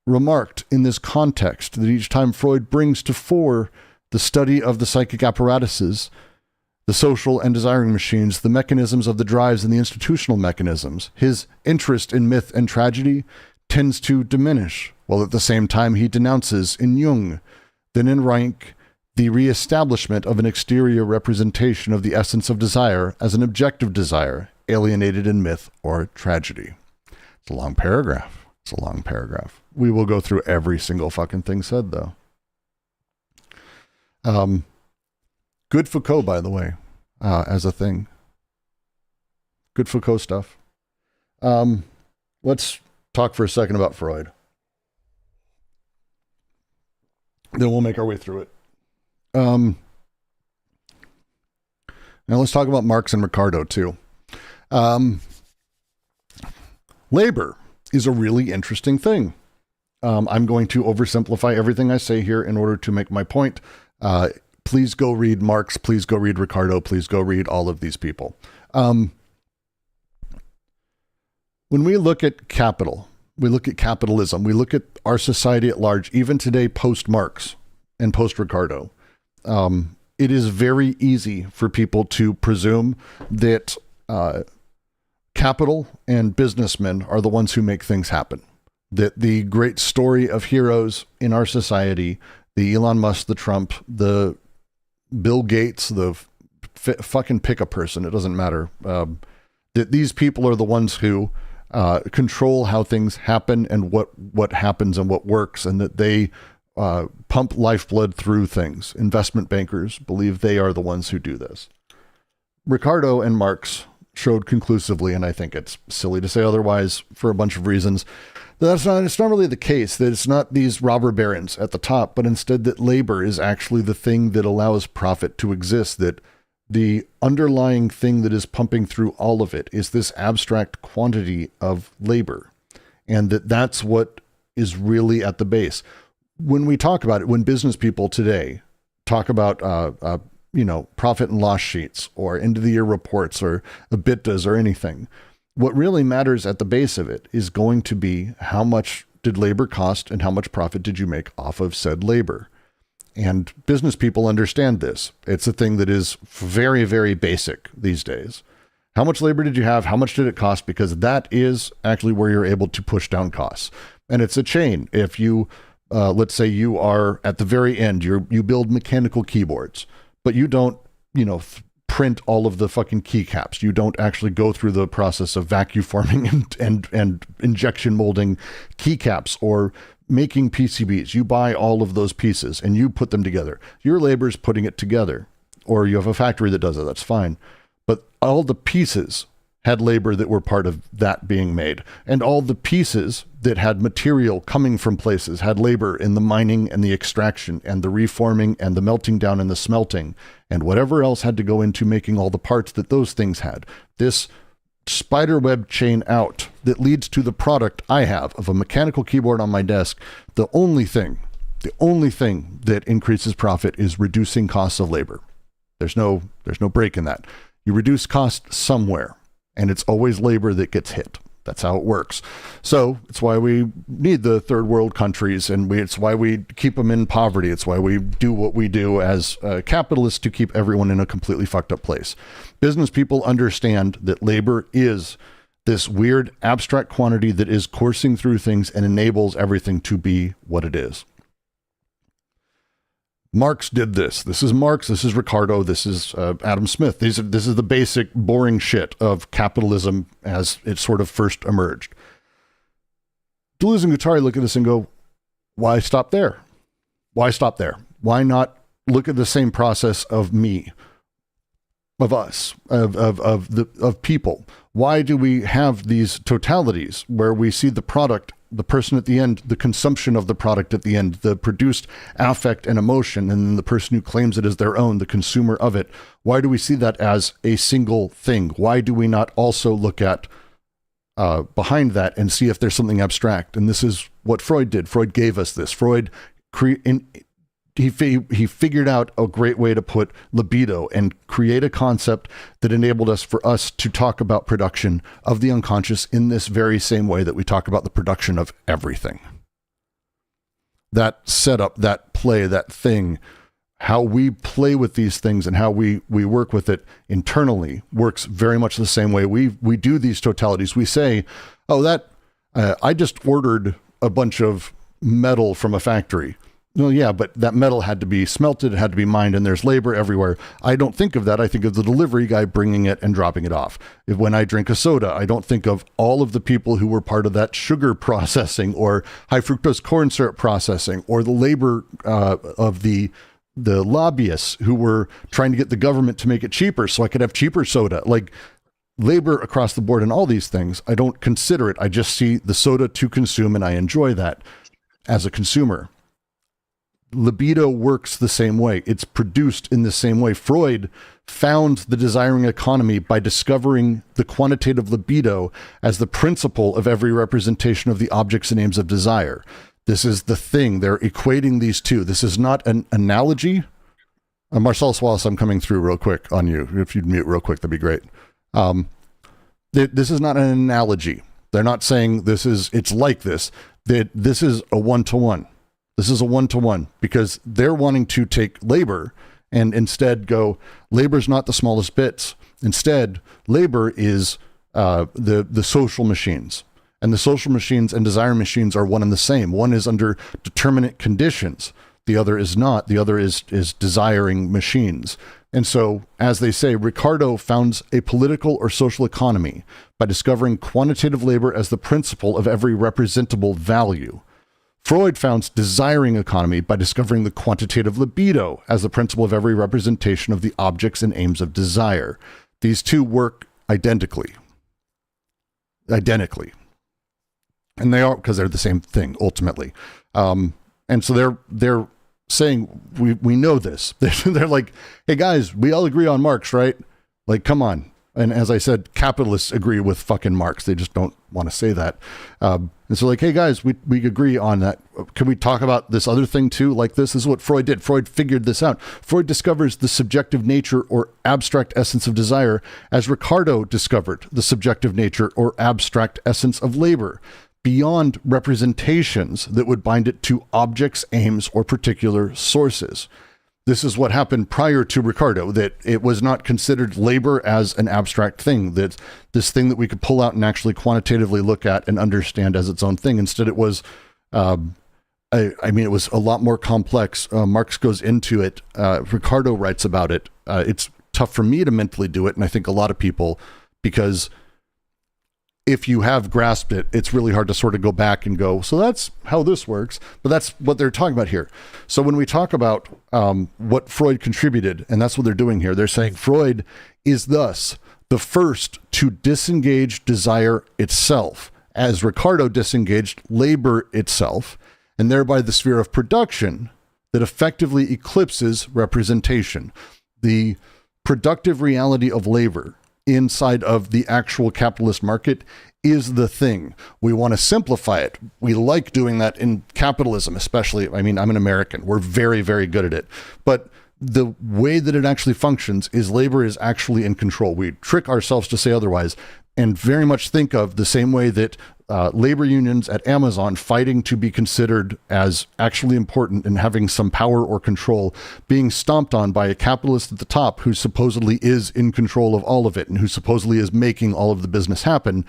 remarked in this context that each time Freud brings to fore the study of the psychic apparatuses, the social and desiring machines, the mechanisms of the drives and the institutional mechanisms, his interest in myth and tragedy tends to diminish, while at the same time he denounces in Jung, then in Reich, the reestablishment of an exterior representation of the essence of desire as an objective desire, alienated in myth or tragedy. It's a long paragraph. It's a long paragraph. We will go through every single fucking thing said, though. Good Foucault, by the way, as a thing. Good Foucault stuff. Let's talk for a second about Freud. Then we'll make our way through it. Now let's talk about Marx and Ricardo too. Labor is a really interesting thing. I'm going to oversimplify everything I say here in order to make my point. Please go read Marx. Please go read Ricardo. Please go read all of these people. When we look at capital, we look at capitalism, we look at our society at large, even today post-Marx and post-Ricardo, it is very easy for people to presume that capital and businessmen are the ones who make things happen. That the great story of heroes in our society, the Elon Musk, the Trump, the Bill Gates, the fucking pick a person, it doesn't matter, that these people are the ones who control how things happen and what happens and what works, and that they pump lifeblood through things. Investment bankers believe they are the ones who do this. Ricardo and Marx showed conclusively, and I think it's silly to say otherwise for a bunch of reasons, that it's not really the case, that it's not these robber barons at the top, but instead that labor is actually the thing that allows profit to exist, that the underlying thing that is pumping through all of it is this abstract quantity of labor, and that's what is really at the base. When we talk about it, when business people today talk about, profit and loss sheets or end of the year reports or EBITDAs or anything, what really matters at the base of it is going to be how much did labor cost and how much profit did you make off of said labor. And business people understand this. It's a thing that is very, very basic these days. How much labor did you have? How much did it cost? Because that is actually where you're able to push down costs. And it's a chain. If you, let's say you are at the very end, you build mechanical keyboards, but you don't, print all of the fucking keycaps. You don't actually go through the process of vacuum forming and injection molding keycaps or making PCBs. You buy all of those pieces and you put them together. Your labor is putting it together, or you have a factory that does it. That's fine. But all the pieces had labor that were part of that being made. And all the pieces that had material coming from places had labor in the mining and the extraction and the reforming and the melting down and the smelting and whatever else had to go into making all the parts that those things had. This spiderweb chain out that leads to the product I have of a mechanical keyboard on my desk. The only thing that increases profit is reducing costs of labor. There's no break in that. You reduce cost somewhere, and it's always labor that gets hit. That's how it works. So it's why we need the third world countries, and it's why we keep them in poverty. It's why we do what we do as capitalists to keep everyone in a completely fucked up place. Business people understand that labor is this weird abstract quantity that is coursing through things and enables everything to be what it is. Marx did this. This is Marx. This is Ricardo. This is Adam Smith. This is the basic boring shit of capitalism as it sort of first emerged. Deleuze and Guattari look at this and go, why stop there? Why stop there? Why not look at the same process of me, of us, of people? Why do we have these totalities where we see the product, the person at the end, the consumption of the product at the end, the produced affect and emotion, and then the person who claims it as their own, the consumer of it? Why do we see that as a single thing? Why do we not also look at behind that and see if there's something abstract? And this is what Freud did. Freud gave us this. Freud he figured out a great way to put libido and create a concept that enabled us to talk about production of the unconscious in this very same way that we talk about the production of everything. That setup, that play, that thing, how we play with these things and how we work with it internally works very much the same way. We do these totalities. We say, oh, I just ordered a bunch of metal from a factory. Well, yeah, but that metal had to be smelted, it had to be mined, and there's labor everywhere. I don't think of that. I think of the delivery guy bringing it and dropping it off. When I drink a soda, I don't think of all of the people who were part of that sugar processing or high fructose corn syrup processing or the labor of the lobbyists who were trying to get the government to make it cheaper so I could have cheaper soda. Like labor across the board and all these things, I don't consider it. I just see the soda to consume, and I enjoy that as a consumer. Libido works the same way. It's produced in the same way. Freud found the desiring economy by discovering the quantitative libido as the principle of every representation of the objects and aims of desire. This is the thing. They're equating these two. This is not an analogy. Marcellus Wallace, I'm coming through real quick on you. If you'd mute real quick, that'd be great. This is not an analogy. They're not saying it's like this. This is a one-to-one. This is a one-to-one because they're wanting to take labor and instead go, labor's not the smallest bits. Instead, labor is the social machines. And the social machines and desire machines are one and the same. One is under determinate conditions. The other is not. The other is desiring machines. And so, as they say, Ricardo founds a political or social economy by discovering quantitative labor as the principle of every representable value. Freud founds desiring economy by discovering the quantitative libido as the principle of every representation of the objects and aims of desire. These two work identically. And they are, because they're the same thing, ultimately. And so they're saying, we know this. They're like, hey guys, we all agree on Marx, right? Like, come on. And as I said, capitalists agree with fucking Marx. They just don't want to say that. And so like, hey guys, we agree on that. Can we talk about this other thing too? Like this is what Freud did. Freud figured this out. Freud discovers the subjective nature or abstract essence of desire as Ricardo discovered the subjective nature or abstract essence of labor beyond representations that would bind it to objects, aims, or particular sources. This is what happened prior to Ricardo, that it was not considered labor as an abstract thing, that this thing that we could pull out and actually quantitatively look at and understand as its own thing. Instead, it was, it was a lot more complex. Marx goes into it. Ricardo writes about it. It's tough for me to mentally do it, and I think a lot of people, because if you have grasped it, it's really hard to sort of go back and go, so that's how this works. But that's what they're talking about here. So when we talk about what Freud contributed, and that's what they're doing here, they're saying Freud is thus The first to disengage desire itself, as Ricardo disengaged labor itself, and thereby the sphere of production that effectively eclipses representation. The productive reality of labor inside of the actual capitalist market is the thing. We want to simplify it. We like doing that in capitalism, especially. I mean, I'm an American. We're very, very good at it. But the way that it actually functions is labor is actually in control. We trick ourselves to say otherwise, and very much think of the same way that labor unions at Amazon fighting to be considered as actually important and having some power or control, being stomped on by a capitalist at the top who supposedly is in control of all of it and who supposedly is making all of the business happen.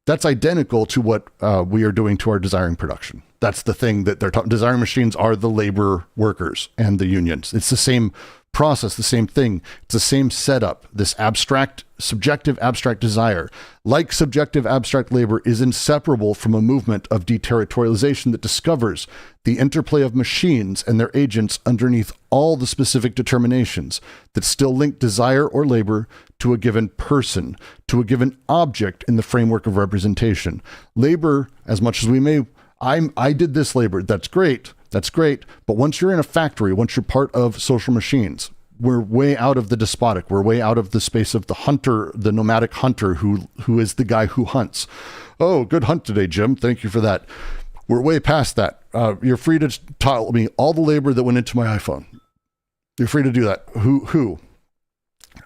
That's identical to what we are doing to our desiring production. That's the thing that they're talking. Desiring machines are the labor workers and the unions. It's the same process, the same thing. It's the same setup. This abstract, subjective, abstract desire, like subjective, abstract labor, is inseparable from a movement of deterritorialization that discovers the interplay of machines and their agents underneath all the specific determinations that still link desire or labor to a given person, to a given object in the framework of representation. Labor, as much as we may, I did this labor, that's great. That's great. But once you're in a factory, once you're part of social machines, we're way out of the despotic. We're way out of the space of the hunter, the nomadic hunter who is the guy who hunts. Oh, good hunt today, Jim. Thank you for that. We're way past that. You're free to tell me all the labor that went into my iPhone. You're free to do that. Who?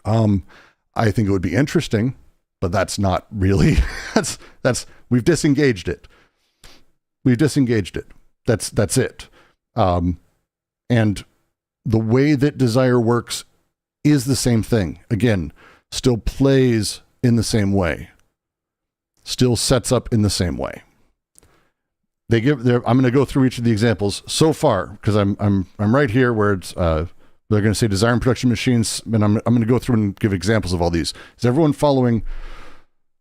I think it would be interesting, but that's not really, we've disengaged it. We've disengaged it. That's it. And the way that desire works is the same thing. Again, still plays in the same way, still sets up in the same way. I'm going to go through each of the examples so far because I'm right here where it's, they're going to say desire and production machines, and I'm going to go through and give examples of all these. Is everyone following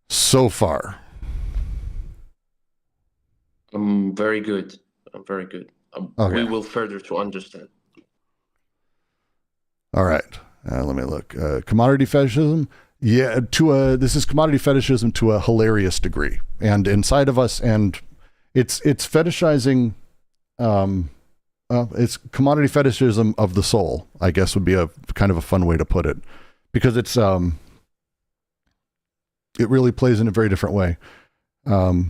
so far? I'm very good. I'm very good. Okay. We will further to understand. All right. Let me look. Commodity fetishism. Yeah. This is commodity fetishism to a hilarious degree, and inside of us, and it's fetishizing. It's commodity fetishism of the soul, I guess would be a kind of a fun way to put it, because it's it really plays in a very different way. Let's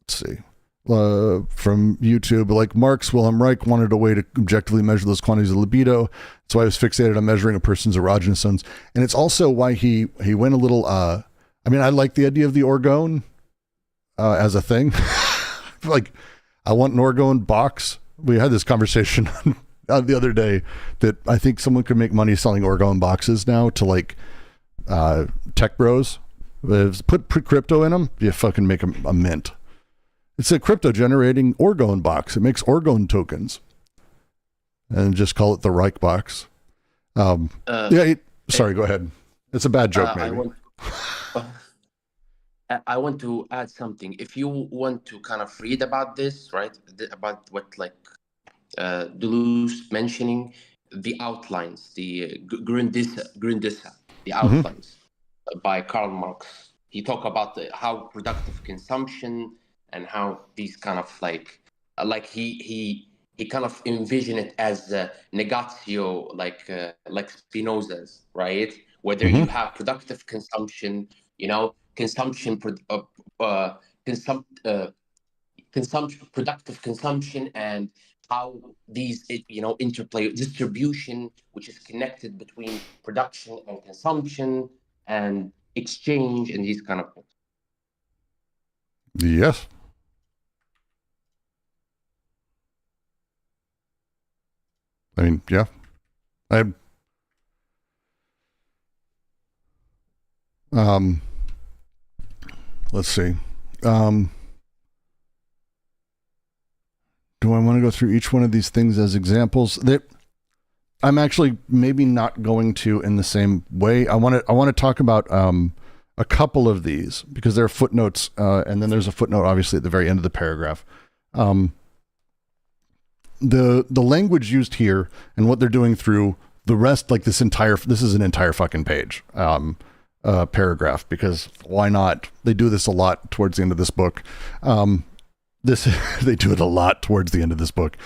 see. From YouTube, like Marx Wilhelm Reich wanted a way to objectively measure those quantities of libido. So I was fixated on measuring a person's erogenous zones. And it's also why he went a little, I mean, I like the idea of the orgone as a thing. Like, I want an orgone box. We had this conversation the other day that I think someone could make money selling orgone boxes now to like tech bros. Put crypto in them, you fucking make a mint. It's a crypto generating orgone box. It makes orgone tokens, and just call it the Reich box. Sorry, go ahead. It's a bad joke, maybe. I want to add something. If you want to kind of read about this, right, about what like Deleuze mentioning the outlines, the Grundrisse, the outlines by Karl Marx. He talk about how productive consumption and how these kind of like he kind of envision it as negatio, like Spinoza's, right? Whether you have productive consumption, consumption, productive consumption, and how these interplay, distribution, which is connected between production and consumption and exchange and these kind of things. Yes. I mean, yeah. Let's see. Do I want to go through each one of these things as examples? That I'm actually maybe not going to in the same way. I want to talk about a couple of these because there are footnotes, and then there's a footnote obviously at the very end of the paragraph. The language used here and what they're doing through The rest, like this is an entire fucking page, paragraph, because why not? They do this a lot towards the end of this book. They do it a lot towards the end of this book.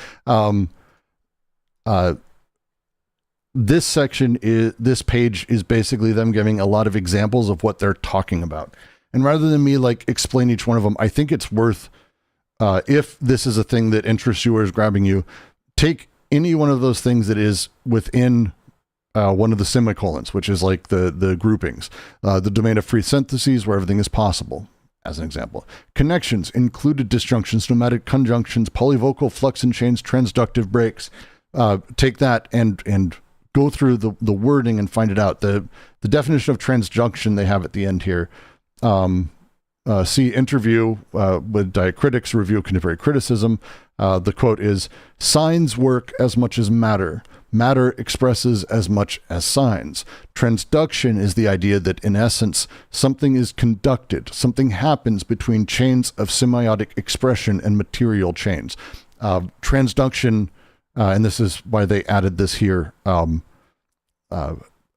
This page is basically them giving a lot of examples of what they're talking about. And rather than me like explain each one of them, I think it's worth, if this is a thing that interests you or is grabbing you, take any one of those things that is within one of the semicolons, which is like the groupings, the domain of free syntheses where everything is possible, as an example. Connections, included disjunctions, nomadic conjunctions, polyvocal flux and chains, transductive breaks. Take that and go through the wording and find it out. The definition of transjunction they have at the end here. See interview with diacritics, review of contemporary criticism. The quote is, signs work as much as matter. Matter expresses as much as signs. Transduction is the idea that in essence, something is conducted, something happens between chains of semiotic expression and material chains. Transduction, and this is why they added this here,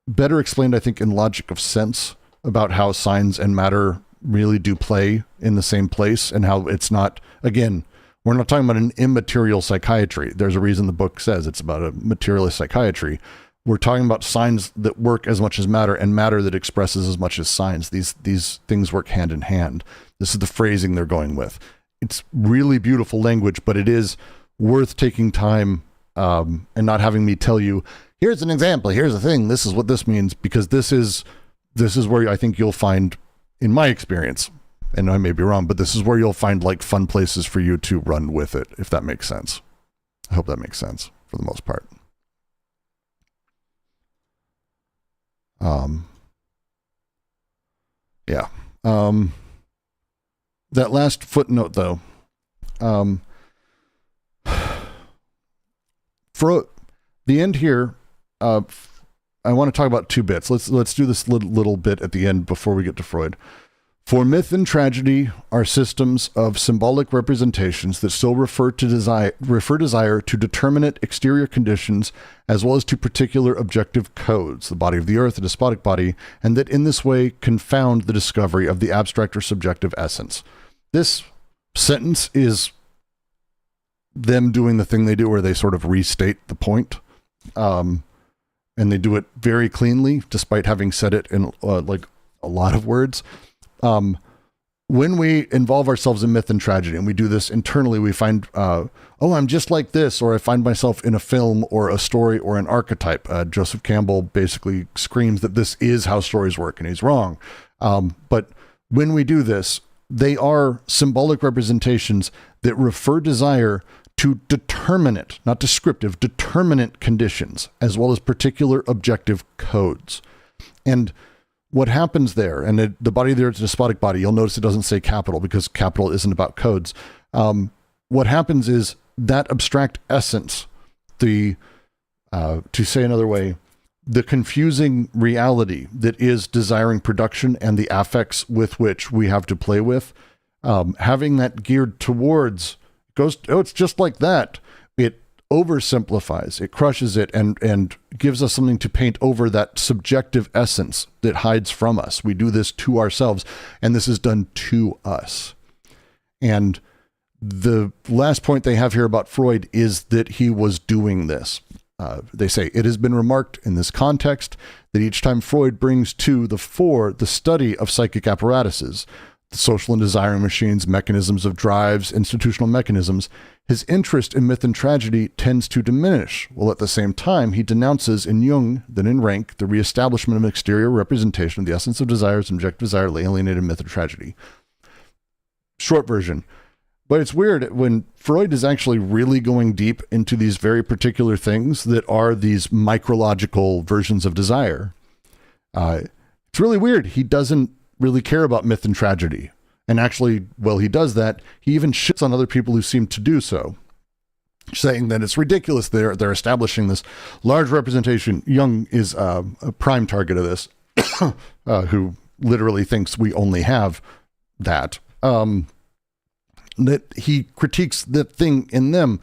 better explained, I think, in logic of sense about how signs and matter really do play in the same place, and how it's not, again, we're not talking about an immaterial psychiatry. There's a reason the book says it's about a materialist psychiatry. We're talking about signs that work as much as matter, and matter that expresses as much as signs. These things work hand in hand. This is the phrasing they're going with. It's really beautiful language, but it is worth taking time and not having me tell you, here's an example, here's a thing, this is what this means, because this is where I think you'll find, in my experience, and I may be wrong, but this is where you'll find like fun places for you to run with it, if that makes sense. I hope that makes sense for the most part. Yeah. That last footnote though, for the end here, I want to talk about two bits. Let's do this little bit at the end before we get to Freud. For myth and tragedy are systems of symbolic representations that still refer desire to determinate exterior conditions as well as to particular objective codes, the body of the earth, the despotic body, and that in this way confound the discovery of the abstract or subjective essence. This sentence is them doing the thing they do where they sort of restate the point. And they do it very cleanly, despite having said it in like a lot of words. When we involve ourselves in myth and tragedy, and we do this internally, we find, oh, I'm just like this, or I find myself in a film or a story or an archetype. Joseph Campbell basically screams that this is how stories work, and he's wrong. But when we do this, they are symbolic representations that refer desire to determinate, not descriptive, determinate conditions, as well as particular objective codes. And what happens there, and the body there is a despotic body, you'll notice it doesn't say capital because capital isn't about codes. What happens is that abstract essence, to say another way, the confusing reality that is desiring production and the affects with which we have to play with, having that geared towards goes, oh, it's just like that. It oversimplifies, it crushes it, and gives us something to paint over that subjective essence that hides from us. We do this to ourselves, and this is done to us. And the last point they have here about Freud is that he was doing this. They say, it has been remarked in this context that each time Freud brings to the fore the study of psychic apparatuses, the social and desiring machines, mechanisms of drives, institutional mechanisms, his interest in myth and tragedy tends to diminish, while at the same time he denounces in Jung, then in Rank, the reestablishment of an exterior representation of the essence of desires and objective desire alienated myth and tragedy. Short version. But it's weird when Freud is actually really going deep into these very particular things that are these micrological versions of desire. It's really weird. He doesn't really care about myth and tragedy. And actually, well, he does that. He even shits on other people who seem to do so, saying that it's ridiculous. They're establishing this large representation. Jung is a prime target of this, who literally thinks we only have that. That he critiques the thing in them.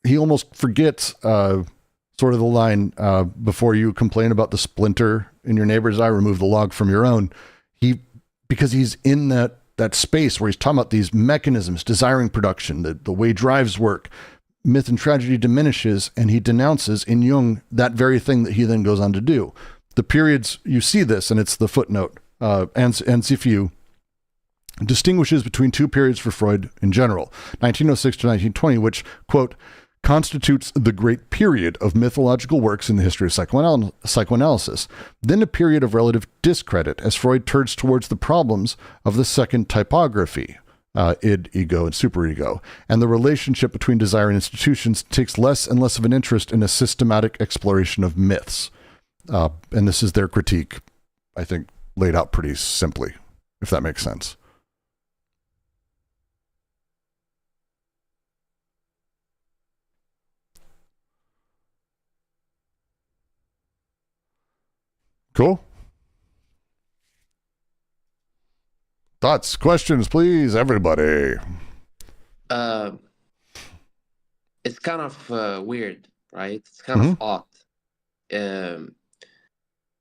He almost forgets sort of the line, before you complain about the splinter in your neighbor's eye, remove the log from your own. Because he's in that space where he's talking about these mechanisms, desiring production, the way drives work, myth and tragedy diminishes, and he denounces in Jung that very thing that he then goes on to do. The periods, you see this, and it's the footnote, Ansifiu distinguishes between two periods for Freud in general, 1906 to 1920, which, quote, constitutes the great period of mythological works in the history of psychoanalysis, then a period of relative discredit as Freud turns towards the problems of the second typography, id, ego, and superego, and the relationship between desire and institutions takes less and less of an interest in a systematic exploration of myths. And this is their critique, I think, laid out pretty simply, if that makes sense. Cool. Thoughts, questions, please, everybody. It's kind of weird, right? It's kind of odd.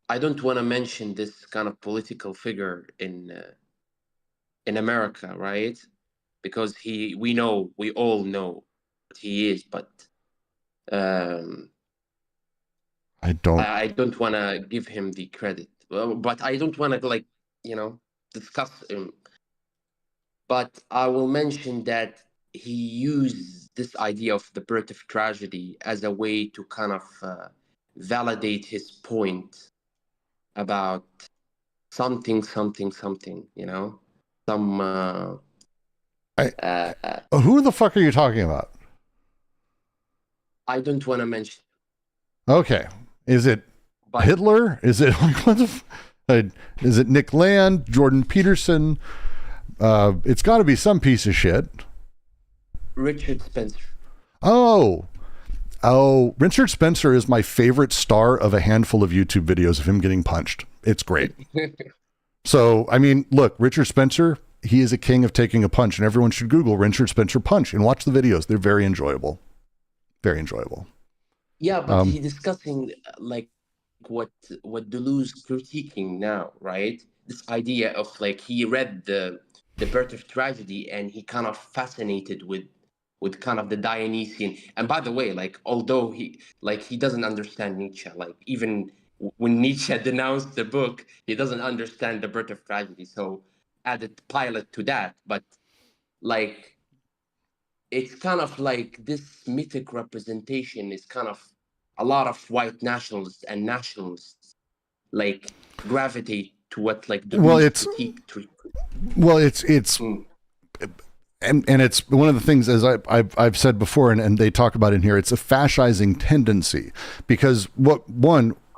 I don't want to mention this kind of political figure in America, right? Because we all know what he is, but I don't want to give him the credit, but I don't want to discuss him. But I will mention that he used this idea of the birth of tragedy as a way to kind of validate his point about something, some. Who the fuck are you talking about? I don't want to mention. Okay. Is it Hitler? Is it is it Nick Land, Jordan Peterson? It's got to be some piece of shit. Richard Spencer. Oh, Richard Spencer is my favorite star of a handful of YouTube videos of him getting punched. It's great. So, I mean, look, Richard Spencer, he is a king of taking a punch, and everyone should Google Richard Spencer punch and watch the videos. They're very enjoyable. Very enjoyable. Yeah, but he's discussing what Deleuze critiquing now, right? This idea of he read the Birth of Tragedy and he kind of fascinated with kind of the Dionysian. And by the way, although he doesn't understand Nietzsche, even when Nietzsche denounced the book, he doesn't understand the Birth of Tragedy. So added pilot to that, but it's kind of this mythic representation is kind of a lot of white nationalists and nationalists gravitate to what it's and it's one of the things, as I've said before, and they talk about in here, it's a fascizing tendency, because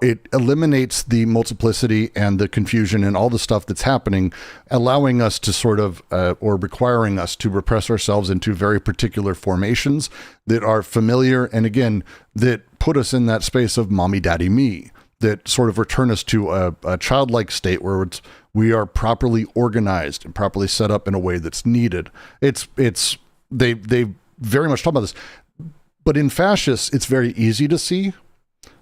it eliminates the multiplicity and the confusion and all the stuff that's happening, allowing us to sort of, or requiring us to repress ourselves into very particular formations that are familiar. And again, that put us in that space of mommy, daddy, me, that sort of return us to a childlike state where we are properly organized and properly set up in a way that's needed. They very much talk about this, but in fascists, it's very easy to see.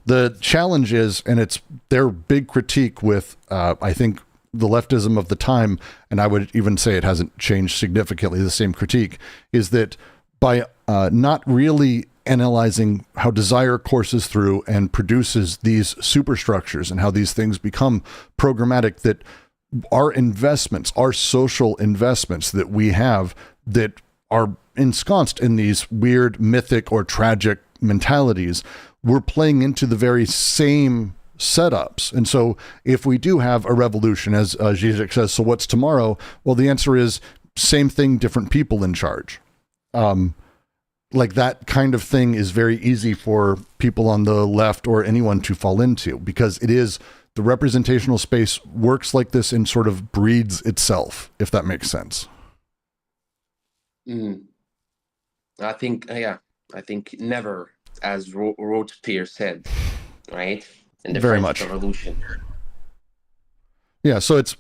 The challenge is, and it's their big critique with, I think, the leftism of the time, and I would even say it hasn't changed significantly, the same critique, is that by not really analyzing how desire courses through and produces these superstructures and how these things become programmatic, that our investments, our social investments that we have that are ensconced in these weird mythic or tragic mentalities, we're playing into the very same setups. And so if we do have a revolution, as Zizek says, so what's tomorrow? Well, the answer is same thing, different people in charge. That kind of thing is very easy for people on the left or anyone to fall into, because it is the representational space works like this and sort of breeds itself, if that makes sense. I think never, as Robespierre said, right? In the Very French much. Revolution. Yeah, so it's,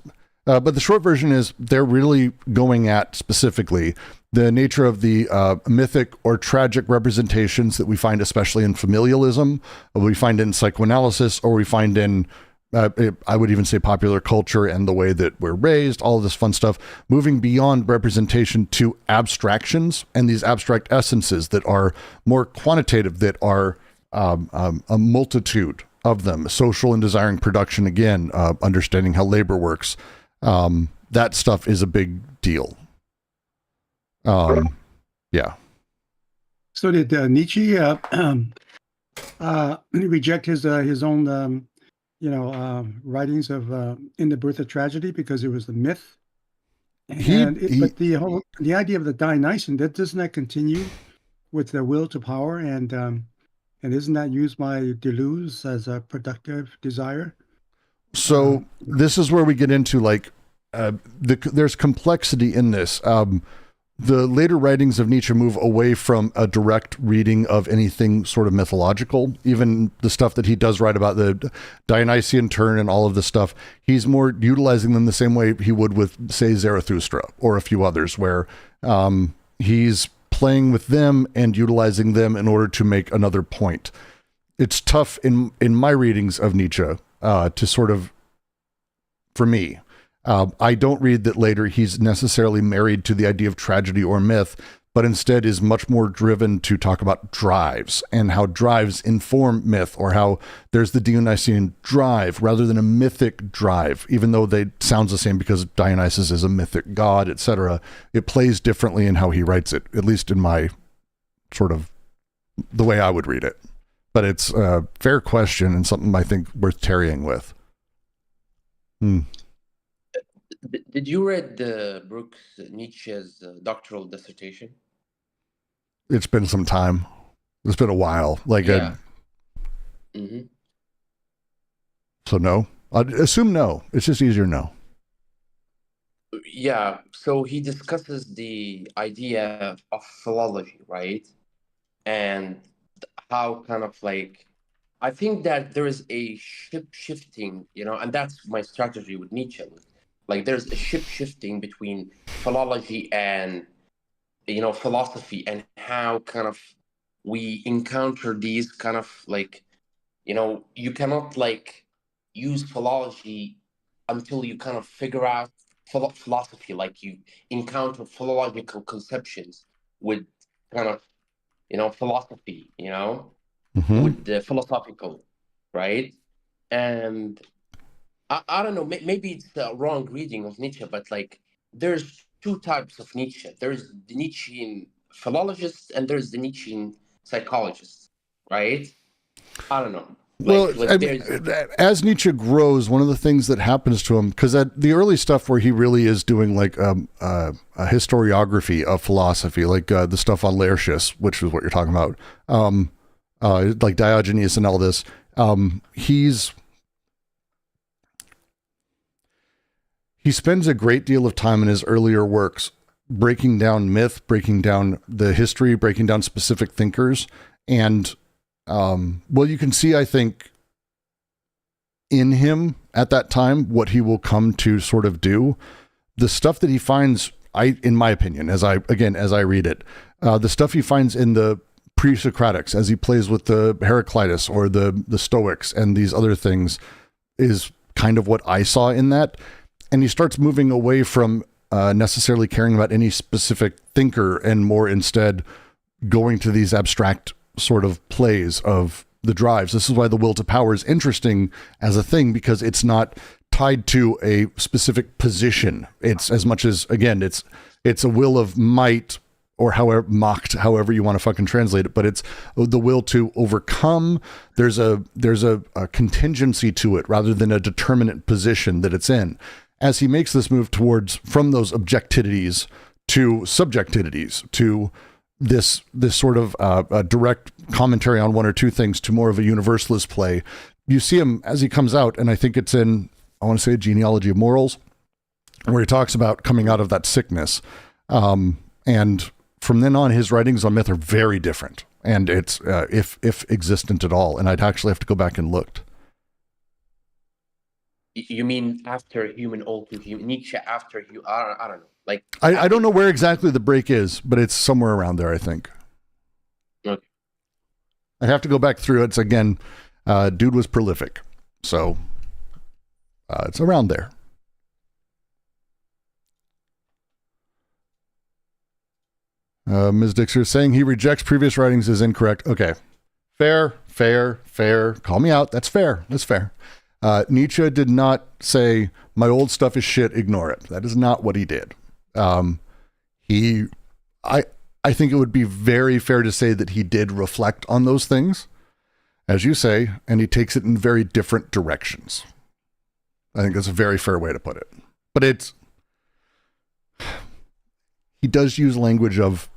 But the short version is they're really going at specifically the nature of the mythic or tragic representations that we find especially in familialism, or we find in psychoanalysis, or we find in, I would even say, popular culture and the way that we're raised, all of this fun stuff, moving beyond representation to abstractions and these abstract essences that are more quantitative, that are a multitude of them, social and desiring production, again, understanding how labor works. That stuff is a big deal. Yeah. So did Nietzsche reject his own writings of In the Birth of Tragedy because it was the myth? But the idea of the Dionysian, doesn't that continue with the will to power, and isn't that used by Deleuze as a productive desire? So this is where we get into like there's complexity in this. The later writings of Nietzsche move away from a direct reading of anything sort of mythological. Even the stuff that he does write about the Dionysian turn and all of this stuff, he's more utilizing them the same way he would with, say, Zarathustra or a few others, where he's playing with them and utilizing them in order to make another point. It's tough in my readings of Nietzsche to sort of, for me, I don't read that later he's necessarily married to the idea of tragedy or myth, but instead is much more driven to talk about drives and how drives inform myth, or how there's the Dionysian drive rather than a mythic drive, even though they sounds the same because Dionysus is a mythic god, etc. It plays differently in how he writes it, at least in my sort of the way I would read it. But it's a fair question and something I think worth tarrying with. Did you read Brooks Nietzsche's doctoral dissertation? It's been some time. It's been a while. So no. I'd assume no. It's just easier no. Yeah. So he discusses the idea of philology, right? And how kind of like, I think that there is a shifting, and that's my strategy with Nietzsche. Like there's a shifting between philology and, philosophy, and how kind of we encounter these kind of like, you cannot like use philology until you kind of figure out philosophy. Like you encounter philological conceptions with kind of, philosophy, with the philosophical, right? And I don't know, maybe it's the wrong reading of Nietzsche, but like there's two types of Nietzsche. There's the Nietzschean philologist and there's the Nietzschean psychologist, right? I don't know. As Nietzsche grows, one of the things that happens to him, because at the early stuff where he really is doing like a historiography of philosophy, like the stuff on Laertius, which is what you're talking about, like Diogenes and all this, he spends a great deal of time in his earlier works breaking down myth, breaking down the history, breaking down specific thinkers. And, you can see, I think, in him at that time, what he will come to sort of do. The stuff that he finds, in my opinion, as I read it, the stuff he finds in the pre-Socratics, as he plays with the Heraclitus or the Stoics and these other things, is kind of what I saw in that. And he starts moving away from necessarily caring about any specific thinker and more instead going to these abstract sort of plays of the drives. This is why the will to power is interesting as a thing, because it's not tied to a specific position. It's as much as, again, it's a will of might, or however you want to fucking translate it, but it's the will to overcome. There's a contingency to it rather than a determinate position that it's in. As he makes this move from those objectivities to subjectivities to this sort of a direct commentary on one or two things to more of a universalist play, you see him as he comes out, and I think it's in, I want to say, Genealogy of Morals, where he talks about coming out of that sickness. And from then on, his writings on myth are very different, and it's if existent at all. And I'd actually have to go back and look. You mean after human all too human, Nietzsche after you? I don't know. Like I don't know where exactly the break is, but it's somewhere around there, I think. Okay. I have to go back through it. It's again, dude was prolific, so it's around there. Ms. Dixer is saying he rejects previous writings is incorrect. Okay. Fair. Call me out. That's fair. Nietzsche did not say, my old stuff is shit, ignore it. That is not what he did. I think it would be very fair to say that he did reflect on those things, as you say, and he takes it in very different directions. I think that's a very fair way to put it. But he does use language of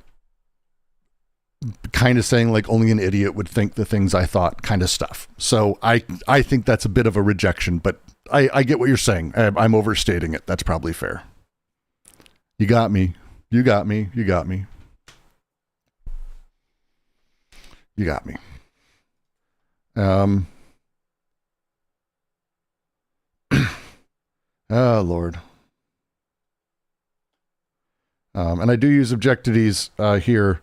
kind of saying like only an idiot would think the things I thought kind of stuff. So I think that's a bit of a rejection, but I get what you're saying. I'm overstating it. That's probably fair. You got me. You got me. Oh, Lord. And I do use objectivities here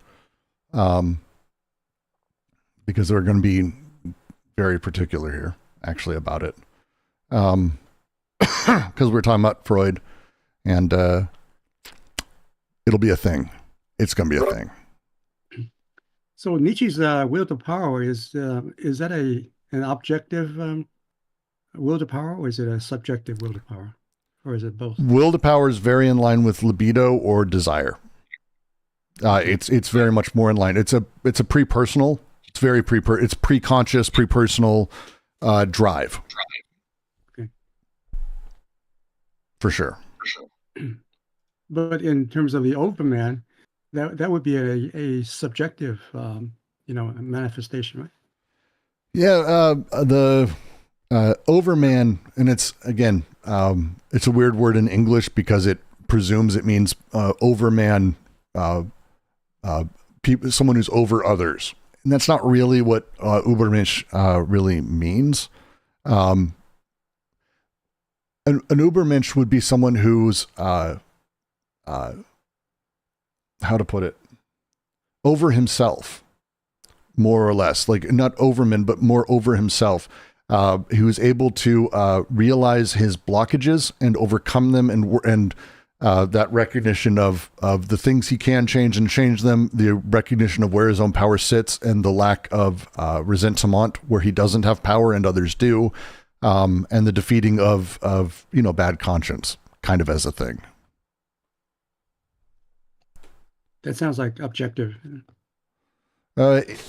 because they're going to be very particular here, actually, about it. Because we're talking about Freud, and it'll be a thing. It's going to be a thing. So Nietzsche's will to power is that an objective will to power, or is it a subjective will to power, or is it both? Will to power is very in line with libido or desire. It's very much more in line. It's a pre-personal. It's very it's pre-conscious, pre-personal drive. Okay. For sure. But in terms of the Overman, that would be a subjective, manifestation, right? Yeah, the Overman, and it's again, it's a weird word in English because it presumes it means overman, someone who's over others, and that's not really what Übermensch really means. An Übermensch would be someone who's how to put it, over himself, more or less, like not overman, but more over himself. He was able to realize his blockages and overcome them, and that recognition of the things he can change and change them, the recognition of where his own power sits, and the lack of resentment where he doesn't have power and others do, and the defeating of bad conscience, kind of as a thing. That sounds like objective. It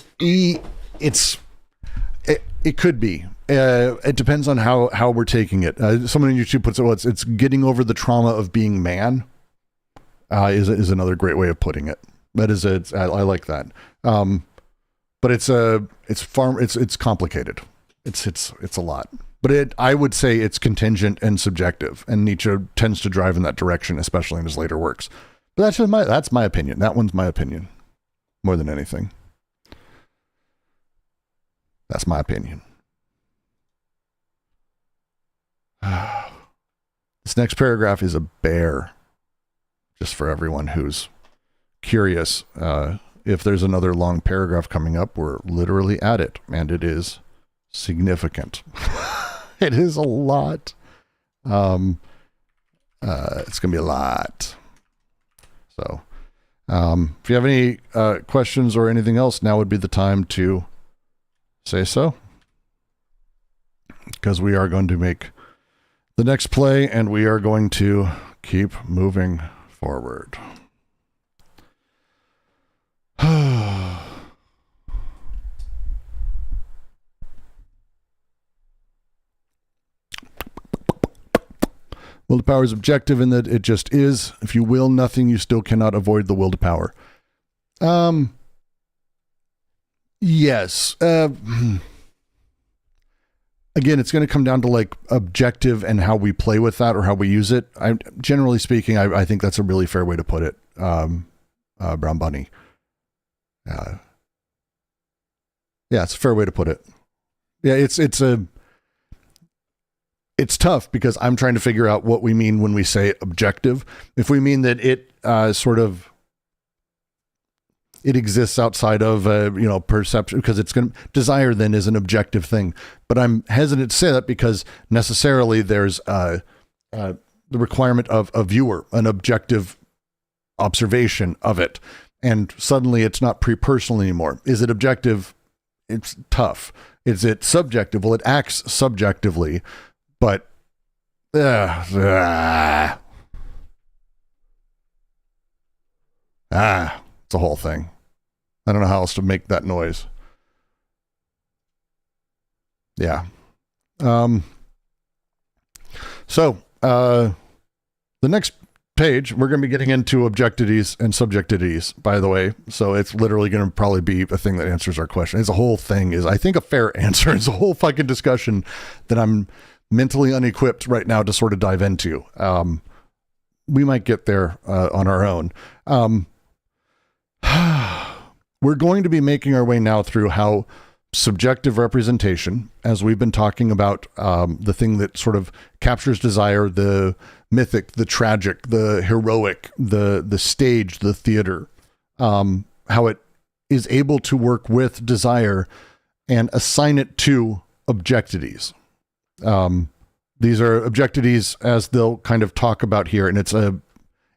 could be. It depends on how we're taking it. Someone on YouTube puts it, well, it's getting over the trauma of being man. Is another great way of putting it. That is I like that. But it's complicated. It's a lot. But I would say it's contingent and subjective, and Nietzsche tends to drive in that direction, especially in his later works. But that's my opinion. That one's my opinion, more than anything. That's my opinion. This next paragraph is a bear, just for everyone who's curious. If there's another long paragraph coming up, we're literally at it, and it is significant. It is a lot. It's going to be a lot. So if you have any questions or anything else, now would be the time to say so, because we are going to make the next play and we are going to keep moving forward. Will to power is objective in that it just is. If you will nothing, you still cannot avoid the will to power. Yes. Again, it's going to come down to like objective and how we play with that or how we use it. Generally speaking, I think that's a really fair way to put it. Brown Bunny. Yeah, it's a fair way to put it. Yeah, it's it's tough because I'm trying to figure out what we mean when we say objective. If we mean that it it exists outside of perception, because desire then is an objective thing. But I'm hesitant to say that because necessarily there's the requirement of a viewer, an objective observation of it, and suddenly it's not pre-personal anymore. Is it objective? It's tough. Is it subjective? Well, it acts subjectively, but it's a whole thing. I don't know how else to make that noise. Yeah. So the next page, we're going to be getting into objectivities and subjectivities, by the way. So it's literally going to probably be a thing that answers our question. It's a whole thing is, I think, a fair answer. It's a whole fucking discussion that I'm mentally unequipped right now to sort of dive into. We might get there on our own. We're going to be making our way now through how subjective representation, as we've been talking about, the thing that sort of captures desire, the mythic, the tragic, the heroic, the stage, the theater, how it is able to work with desire and assign it to objectivities. These are objectivities as they'll kind of talk about here, and it's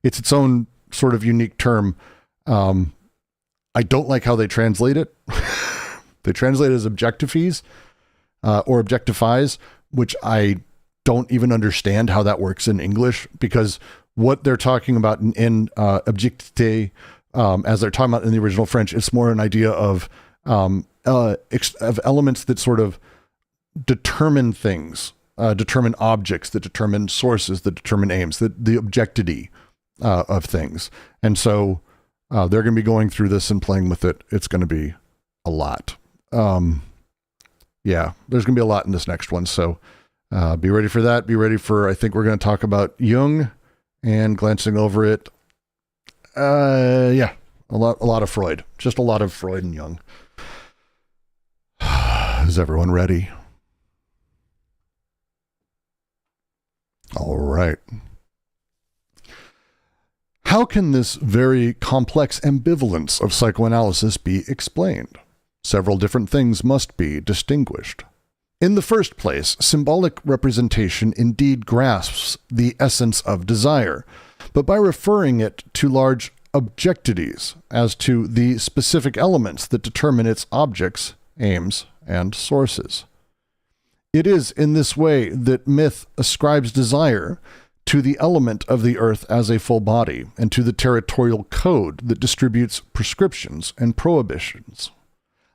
its own sort of unique term. I don't like how they translate it. They translate it as objectivies or objectifies, which I don't even understand how that works in English, because what they're talking about in objectité, as they're talking about in the original French, it's more an idea of elements that sort of determine things, determine objects, that determine sources, that determine aims, the objectivity of things. And so they're going to be going through this and playing with it. It's going to be a lot. Yeah, there's going to be a lot in this next one. So be ready for that. Be ready for, I think we're going to talk about Jung and glancing over it. Yeah, a lot of Freud, just a lot of Freud and Jung. Is everyone ready? All right. How can this very complex ambivalence of psychoanalysis be explained? Several different things must be distinguished. In the first place, symbolic representation indeed grasps the essence of desire, but by referring it to large objectivities as to the specific elements that determine its objects, aims, and sources. It is in this way that myth ascribes desire to the element of the earth as a full body, and to the territorial code that distributes prescriptions and prohibitions.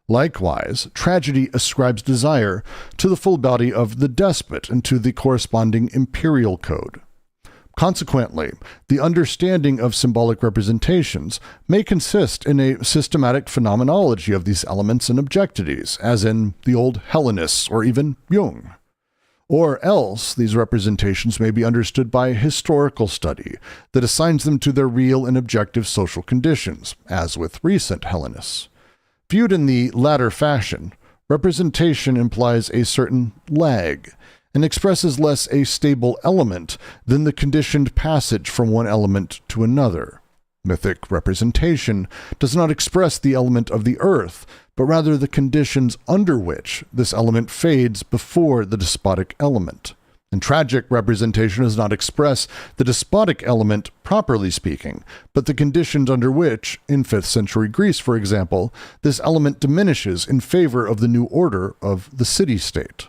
Likewise, tragedy ascribes desire to the full body of the despot and to the corresponding imperial code. Consequently, the understanding of symbolic representations may consist in a systematic phenomenology of these elements and objectivities, as in the old Hellenists or even Jung. Or else, these representations may be understood by historical study that assigns them to their real and objective social conditions, as with recent Hellenists. Viewed in the latter fashion, representation implies a certain lag, and expresses less a stable element than the conditioned passage from one element to another. Mythic representation does not express the element of the earth, but rather the conditions under which this element fades before the despotic element. And tragic representation does not express the despotic element, properly speaking, but the conditions under which, in 5th century Greece, for example, this element diminishes in favor of the new order of the city-state.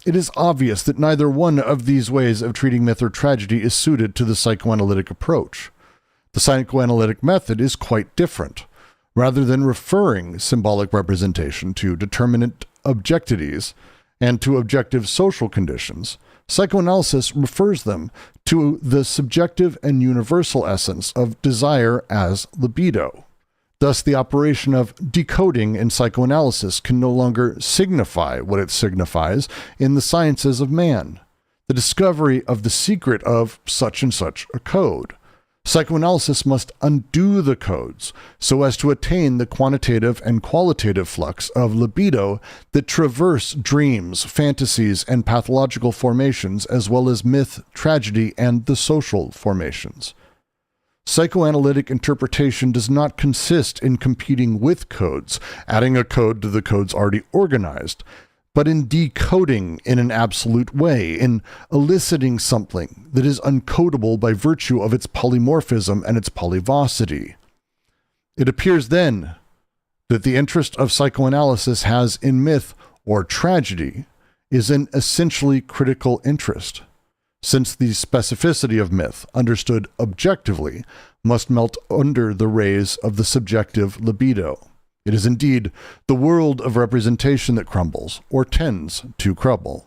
It is obvious that neither one of these ways of treating myth or tragedy is suited to the psychoanalytic approach. The psychoanalytic method is quite different. Rather than referring symbolic representation to determinate objectivities and to objective social conditions, psychoanalysis refers them to the subjective and universal essence of desire as libido. Thus, the operation of decoding in psychoanalysis can no longer signify what it signifies in the sciences of man, the discovery of the secret of such and such a code. Psychoanalysis must undo the codes so as to attain the quantitative and qualitative flux of libido that traverse dreams, fantasies, and pathological formations, as well as myth, tragedy, and the social formations. Psychoanalytic interpretation does not consist in competing with codes, adding a code to the codes already organized, but in decoding in an absolute way, in eliciting something that is uncodable by virtue of its polymorphism and its polyvocity. It appears then that the interest of psychoanalysis has in myth or tragedy is an essentially critical interest, since the specificity of myth, understood objectively, must melt under the rays of the subjective libido. It is indeed the world of representation that crumbles, or tends to crumble.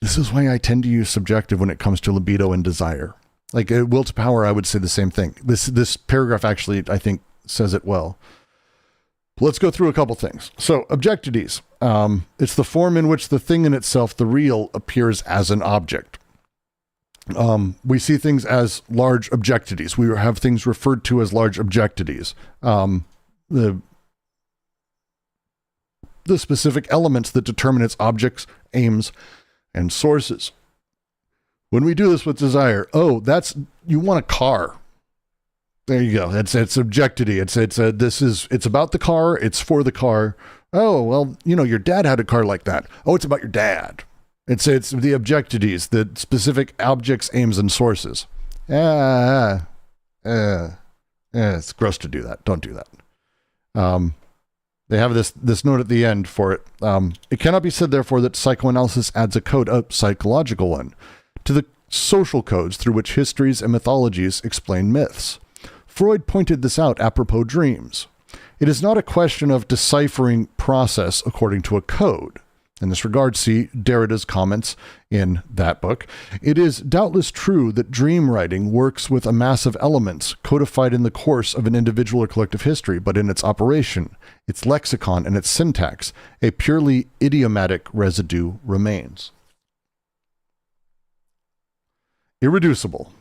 This is why I tend to use subjective when it comes to libido and desire. Like will to power, I would say the same thing. This paragraph actually, I think, says it well. Let's go through a couple things. So, objectities. It's the form in which the thing in itself, the real, appears as an object. We see things as large objectities. We have things referred to as large objectities. The specific elements that determine its objects, aims, and sources. When we do this with desire, you want a car. There you go. It's objectity. It's about the car. It's for the car. Oh, well, your dad had a car like that. Oh, it's about your dad. It's the objectities, the specific objects, aims, and sources. It's gross to do that. Don't do that. They have this note at the end for it. It cannot be said, therefore, that psychoanalysis adds a code, a psychological one, to the social codes through which histories and mythologies explain myths. Freud pointed this out apropos dreams. It is not a question of deciphering process according to a code. In this regard, see Derrida's comments in that book. It is doubtless true that dream writing works with a mass of elements codified in the course of an individual or collective history, but in its operation, its lexicon, and its syntax, a purely idiomatic residue remains. Irreducible.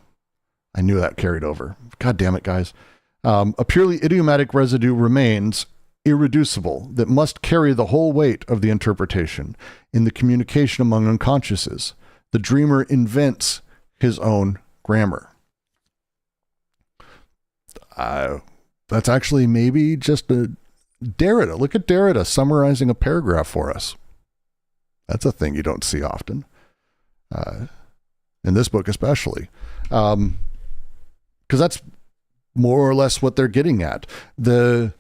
I knew that carried over. God damn it, guys. A purely idiomatic residue remains irreducible that must carry the whole weight of the interpretation in the communication among unconsciouses. The dreamer invents his own grammar. That's actually maybe just a Derrida. Look at Derrida summarizing a paragraph for us. That's a thing you don't see often. In this book especially. Because that's more or less what they're getting at. The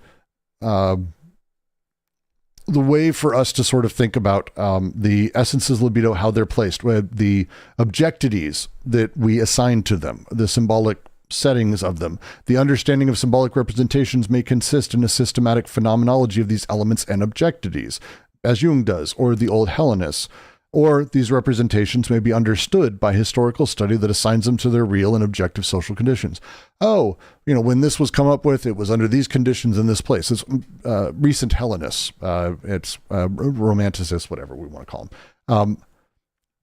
way for us to sort of think about the essences of libido, how they're placed, the objectities that we assign to them, the symbolic settings of them. The understanding of symbolic representations may consist in a systematic phenomenology of these elements and objectities, as Jung does, or the old Hellenists. Or these representations may be understood by historical study that assigns them to their real and objective social conditions. Oh, when this was come up with, it was under these conditions in this place. It's recent Hellenists. It's romanticists, whatever we want to call them.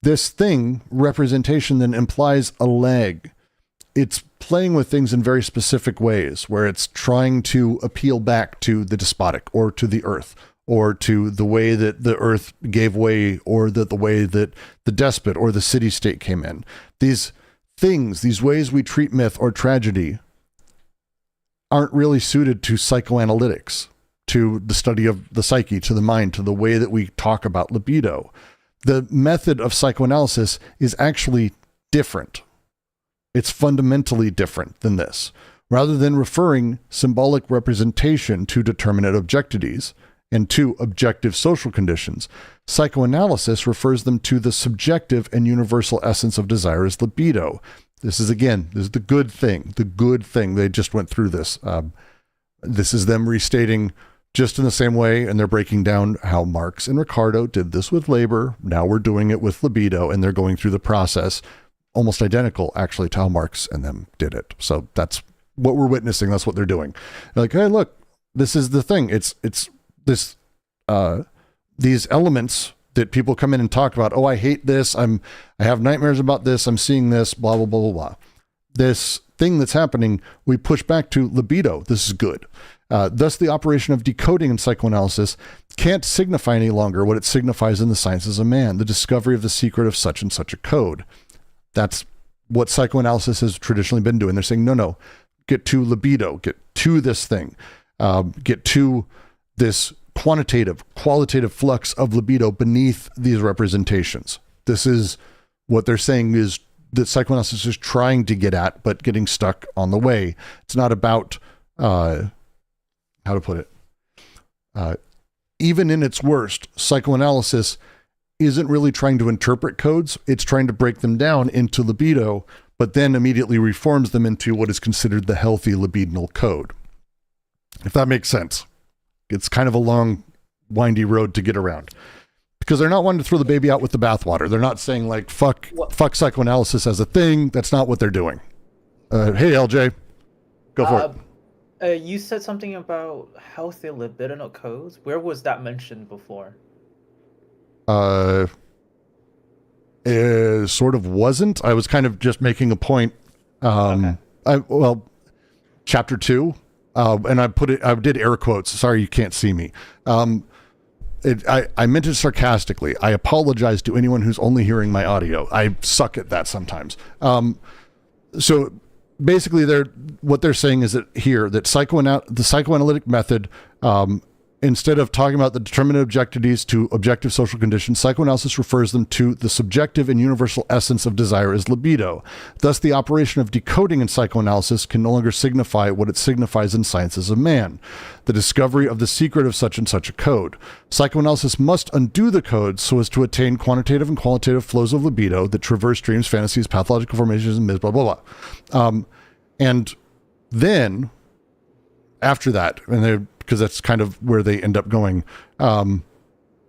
This thing, representation, then implies a leg. It's playing with things in very specific ways, where it's trying to appeal back to the despotic or to the earth, or to the way that the earth gave way, or the way that the despot or the city-state came in. These things, these ways we treat myth or tragedy, aren't really suited to psychoanalytics, to the study of the psyche, to the mind, to the way that we talk about libido. The method of psychoanalysis is actually different. It's fundamentally different than this. Rather than referring symbolic representation to determinate objectities, and to objective social conditions, psychoanalysis refers them to the subjective and universal essence of desire as libido. This is the good thing. The good thing. They just went through this. This is them restating just in the same way, and they're breaking down how Marx and Ricardo did this with labor. Now we're doing it with libido, and they're going through the process, almost identical, actually, to how Marx and them did it. So that's what we're witnessing. That's what they're doing. They're like, hey, look, this is the thing. It's these elements that people come in and talk about. Oh, I hate this. I have nightmares about this. I'm seeing this, blah, blah, blah, blah, blah. This thing that's happening, we push back to libido. This is good. Thus, the operation of decoding in psychoanalysis can't signify any longer what it signifies in the sciences of man, the discovery of the secret of such and such a code. That's what psychoanalysis has traditionally been doing. They're saying, no, get to libido, get to this thing, get to this qualitative flux of libido beneath these representations. This is what they're saying is that psychoanalysis is trying to get at, but getting stuck on the way. It's not about, how to put it, even in its worst, psychoanalysis isn't really trying to interpret codes. It's trying to break them down into libido, but then immediately reforms them into what is considered the healthy libidinal code. If that makes sense. It's kind of a long, windy road to get around. Because they're not wanting to throw the baby out with the bathwater. They're not saying like, fuck psychoanalysis as a thing. That's not what they're doing. Hey, LJ, go for it. You said something about healthy libidinal codes. Where was that mentioned before? It sort of wasn't. I was kind of just making a point. Okay. Chapter 2, and I did air quotes. Sorry, you can't see me. I meant it sarcastically. I apologize to anyone who's only hearing my audio. I suck at that sometimes. So basically what they're saying is that the psychoanalytic method, instead of talking about the determinate objectivities to objective social conditions, psychoanalysis refers them to the subjective and universal essence of desire as libido. Thus, the operation of decoding in psychoanalysis can no longer signify what it signifies in sciences of man, the discovery of the secret of such and such a code. Psychoanalysis must undo the codes so as to attain quantitative and qualitative flows of libido that traverse dreams, fantasies, pathological formations, and blah, blah, blah. And then, after that, because that's kind of where they end up going.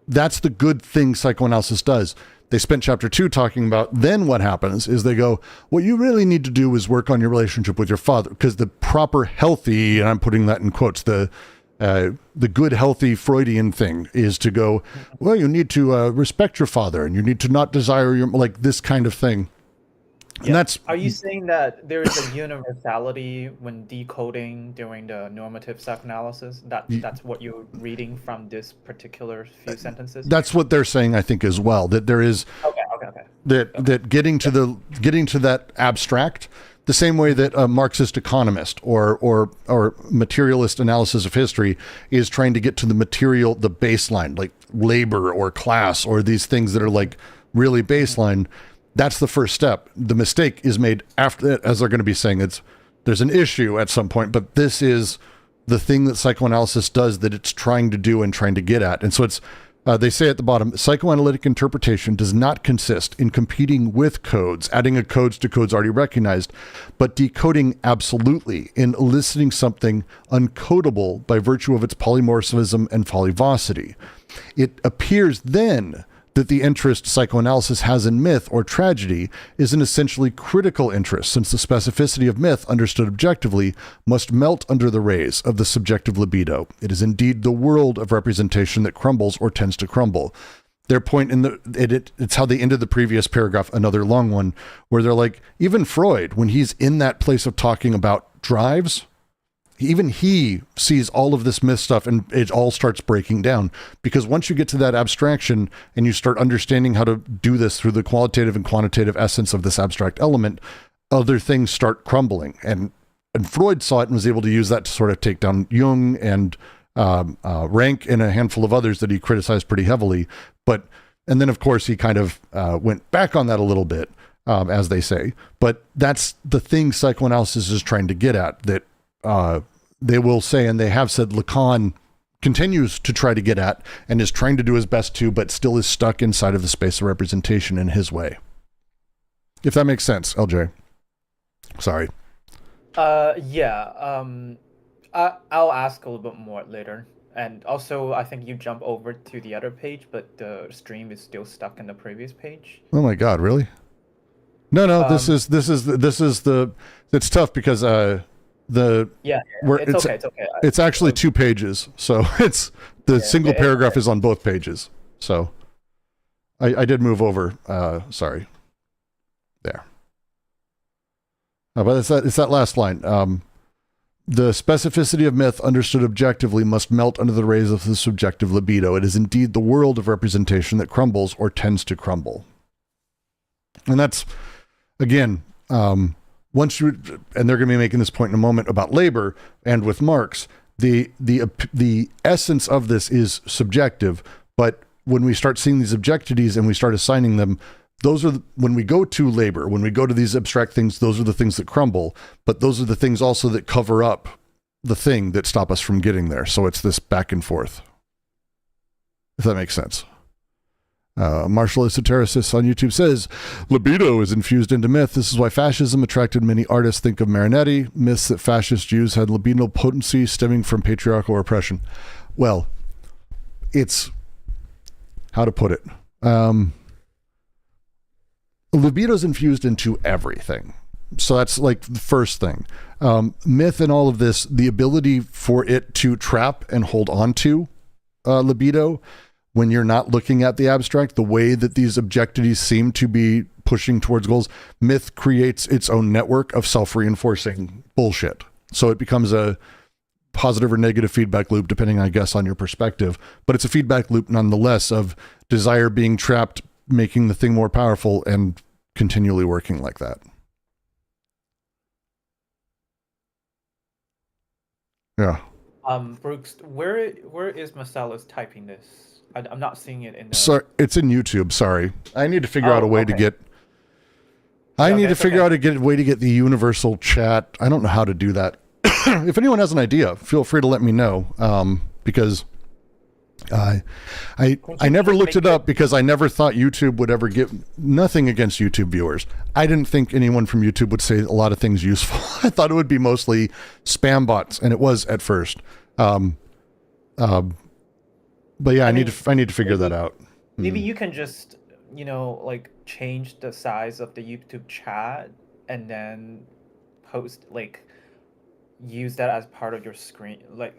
That's the good thing psychoanalysis does. They spent chapter 2 talking about then what happens is they go, what you really need to do is work on your relationship with your father, because the proper healthy, and I'm putting that in quotes, the good healthy Freudian thing is to go, well, you need to respect your father and you need to not desire your, like this kind of thing. And that's, are you saying that there is a universality when decoding during the normative psychoanalysis? That's what you're reading from this particular few sentences? That's what they're saying, I think, as well. That there is that getting to that abstract, the same way that a Marxist economist or materialist analysis of history is trying to get to the material, the baseline, like labor or class or these things that are like really baseline. That's the first step. The mistake is made after that, as they're going to be saying. There's an issue at some point, but this is the thing that psychoanalysis does that it's trying to do and trying to get at. And so it's, they say at the bottom, psychoanalytic interpretation does not consist in competing with codes, adding a codes to codes already recognized, but decoding absolutely in eliciting something uncodable by virtue of its polymorphism and polyvocity. It appears then that the interest psychoanalysis has in myth or tragedy is an essentially critical interest, since the specificity of myth, understood objectively, must melt under the rays of the subjective libido. It is indeed the world of representation that crumbles or tends to crumble. Their point it's how they ended the previous paragraph, another long one, where they're like, even Freud, when he's in that place of talking about drives, even he sees all of this myth stuff and it all starts breaking down, because once you get to that abstraction and you start understanding how to do this through the qualitative and quantitative essence of this abstract element, other things start crumbling. And Freud saw it and was able to use that to sort of take down Jung and Rank and a handful of others that he criticized pretty heavily. And then of course he kind of went back on that a little bit, as they say. But that's the thing psychoanalysis is trying to get at, that they will say, and they have said, Lacan continues to try to get at and is trying to do his best to, but still is stuck inside of the space of representation in his way. If that makes sense, LJ. Sorry. I'll ask a little bit more later. And also, I think you jump over to the other page, but the stream is still stuck in the previous page. Oh my God, really? No, this is it's tough because, it's okay. It's actually 2 pages, so it's the single paragraph is on both pages. So I did move over. Sorry. There. But it's that last line. The specificity of myth understood objectively must melt under the rays of the subjective libido. It is indeed the world of representation that crumbles or tends to crumble. And that's, again, once you, and they're going to be making this point in a moment about labor and with Marx, the essence of this is subjective, but when we start seeing these objectivities and we start assigning them, those are, when we go to labor, when we go to these abstract things, those are the things that crumble, but those are the things also that cover up the thing that stop us from getting there. So it's this back and forth, if that makes sense. Marshall Esotericist on YouTube says, libido is infused into myth. This is why fascism attracted many artists. Think of Marinetti, myths that fascist Jews had libido potency stemming from patriarchal repression. Well, it's, how to put it? Libido is infused into everything. So that's like the first thing. Myth and all of this, the ability for it to trap and hold on to libido when you're not looking at the abstract, the way that these objectivities seem to be pushing towards goals, myth creates its own network of self-reinforcing bullshit. So it becomes a positive or negative feedback loop, depending, I guess, on your perspective. But it's a feedback loop nonetheless of desire being trapped, making the thing more powerful, and continually working like that. Yeah. Brooks, where is Marcellus typing this? I'm not seeing it in the... Sorry, it's in YouTube. Sorry. I need to figure out a way to get... I need to figure out a way to get the universal chat. I don't know how to do that. If anyone has an idea, feel free to let me know. Because I never looked it up because I never thought YouTube would ever get... Nothing against YouTube viewers. I didn't think anyone from YouTube would say a lot of things useful. I thought it would be mostly spam bots, and it was at first. But yeah, I need to figure that out. Maybe you can just, like change the size of the YouTube chat and then post, like, use that as part of your screen, like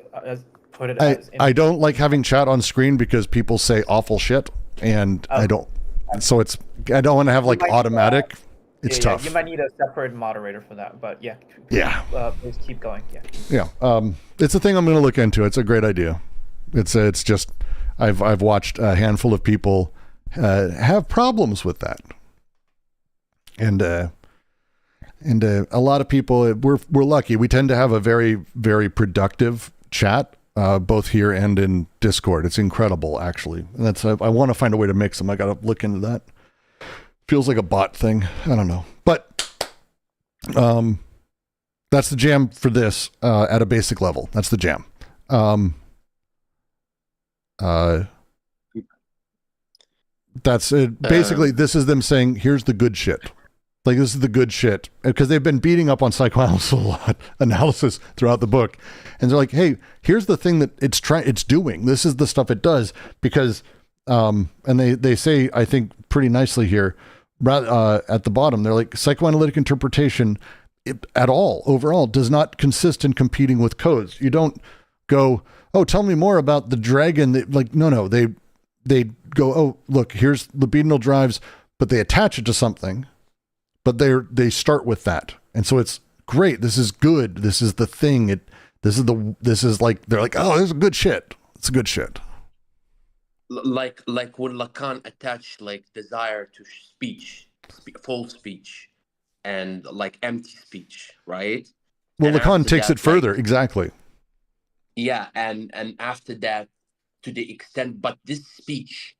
put it as... I don't like having chat on screen because people say awful shit, and I don't want to have like automatic. It's tough. You might need a separate moderator for that, but yeah. Please keep going. Yeah. It's a thing I'm going to look into. It's a great idea. It's just, I've watched a handful of people have problems with that, and a lot of people, we're lucky. We tend to have a very, very productive chat, both here and in Discord. It's incredible, actually. And that's, I want to find a way to mix them. I got to look into that. Feels like a bot thing. I don't know, but that's the jam for this at a basic level. That's the jam. That's it. Basically, this is them saying, here's the good shit. Like, this is the good shit, because they've been beating up on psychoanalysis throughout the book. And they're like, hey, here's the thing that it's doing. This is the stuff it does, because, and they say, I think pretty nicely here, at the bottom, they're like, psychoanalytic interpretation overall does not consist in competing with codes. You don't go, oh, tell me more about the dragon. No, they go, oh, look, here's libidinal drives, but they attach it to something, but they start with that. And so it's great. This is good. This is the thing. This is like, they're like, oh, this is good shit. It's good shit. Like when Lacan attached like desire to speech, full speech, and like empty speech, right? Well, Lacan takes it further. Exactly. Yeah. And after that, to the extent, but this speech,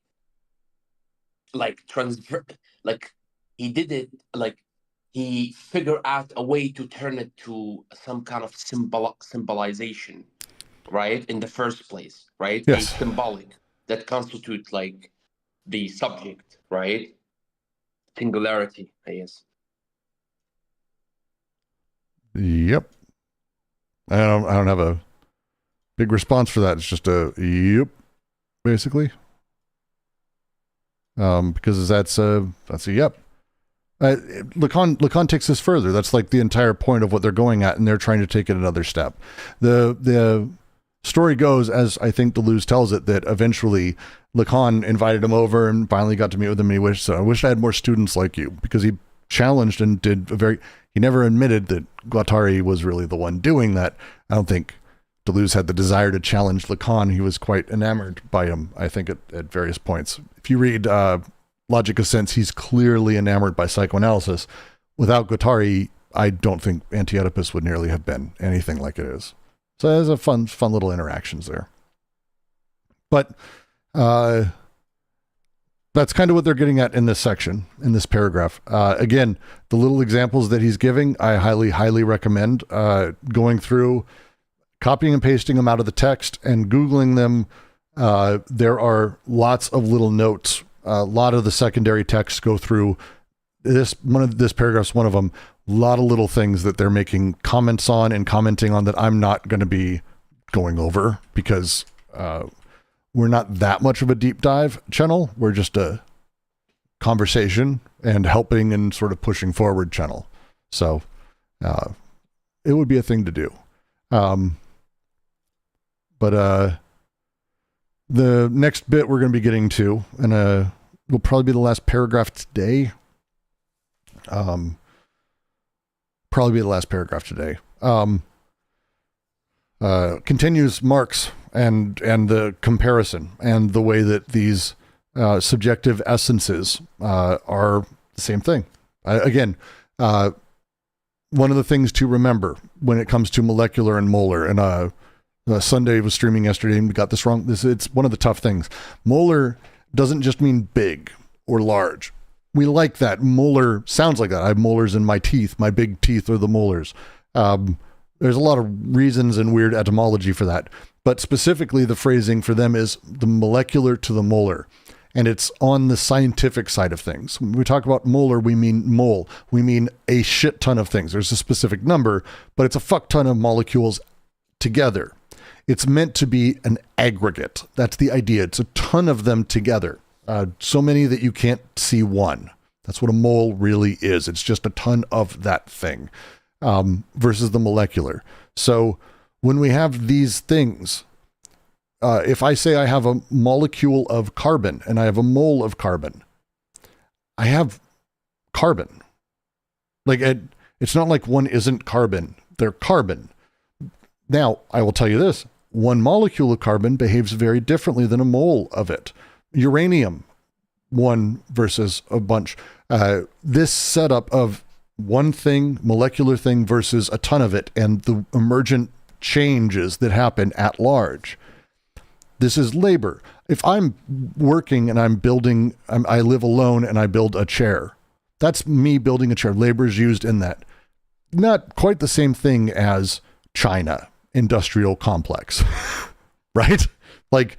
like he did it, like he figured out a way to turn it to some kind of symbolization, right? In the first place, right? Yes. A symbolic that constitute like the subject, right? Singularity, I guess. Yep. I don't have a big response for that. It's just a yep, basically. Because that's a yep. Lacan takes this further. That's like the entire point of what they're going at, and they're trying to take it another step. The story goes, as I think Deleuze tells it, that eventually Lacan invited him over and finally got to meet with him, and he wished, I wish I had more students like you, because he challenged and did He never admitted that Guattari was really the one doing that. I don't think Deleuze had the desire to challenge Lacan. He was quite enamored by him, I think, at various points. If you read Logic of Sense, he's clearly enamored by psychoanalysis. Without Guattari, I don't think Anti-Oedipus would nearly have been anything like it is. So there's a fun little interactions there. But that's kind of what they're getting at in this section, in this paragraph. Again, the little examples that he's giving, I highly recommend going through, copying and pasting them out of the text and Googling them. There are lots of little notes. A lot of the secondary texts go through this paragraph's one of them. A lot of little things that they're making comments on and commenting on that I'm not going to be going over because we're not that much of a deep dive channel. We're just a conversation and helping and sort of pushing forward channel. So it would be a thing to do. But the next bit we're going to be getting to, and will probably be the last paragraph today. Continues Marx and the comparison and the way that these subjective essences are the same thing. Again, one of the things to remember when it comes to molecular and molar, and Sunday was streaming yesterday and we got this wrong. It's one of the tough things. Molar doesn't just mean big or large. We like that. Molar sounds like that. I have molars in my teeth. My big teeth are the molars. There's a lot of reasons and weird etymology for that. But specifically, the phrasing for them is the molecular to the molar. And it's on the scientific side of things. When we talk about molar, we mean mole. We mean a shit ton of things. There's a specific number, but it's a fuck ton of molecules together. It's meant to be an aggregate. That's the idea. It's a ton of them together. So many that you can't see one. That's what a mole really is. It's just a ton of that thing versus the molecular. So when we have these things, if I say I have a molecule of carbon and I have a mole of carbon, I have carbon. Like it's not like one isn't carbon. They're carbon. Now, I will tell you this. One molecule of carbon behaves very differently than a mole of it. Uranium, one versus a bunch. This setup of one thing, molecular thing versus a ton of it, and the emergent changes that happen at large. This is labor. If I'm working and I'm building, I live alone and I build a chair. That's me building a chair. Labor is used in that. Not quite the same thing as China industrial complex, right? Like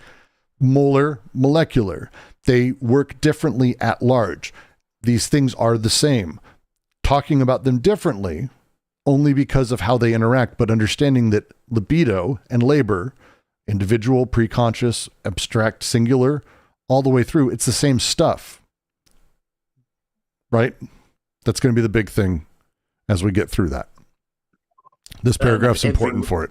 molar, molecular. They work differently at large. These things are the same. Talking about them differently only because of how they interact, but understanding that libido and labor, individual, preconscious, abstract, singular, all the way through, it's the same stuff, right? That's going to be the big thing as we get through that. This paragraph's important for it.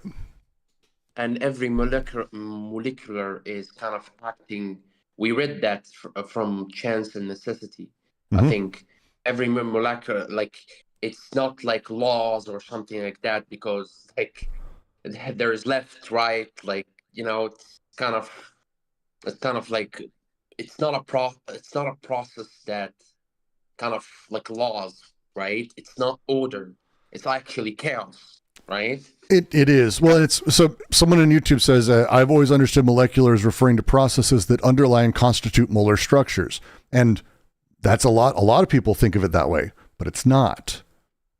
And every molecular is kind of acting. We read that from chance and necessity. I think every molecular, like, it's not like laws or something like that, because like there is left, right, like, you know, it's kind of like it's not a process that kind of like laws, right? It's not order. It's actually chaos, right? It is. Well, it's so someone on YouTube says, I've always understood molecular as referring to processes that underlie and constitute molar structures. And that's a lot of people think of it that way, but it's not.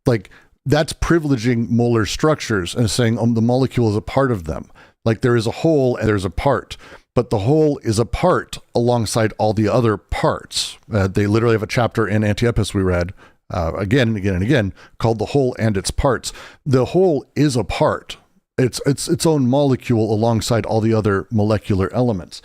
Like, that's privileging molar structures and saying the molecule is a part of them. Like, there is a whole and there's a part, but the whole is a part alongside all the other parts. They literally have a chapter in Anti-Oedipus we read again and again and again called The Whole and Its Parts. The whole is a part. It's its own molecule alongside all the other molecular elements.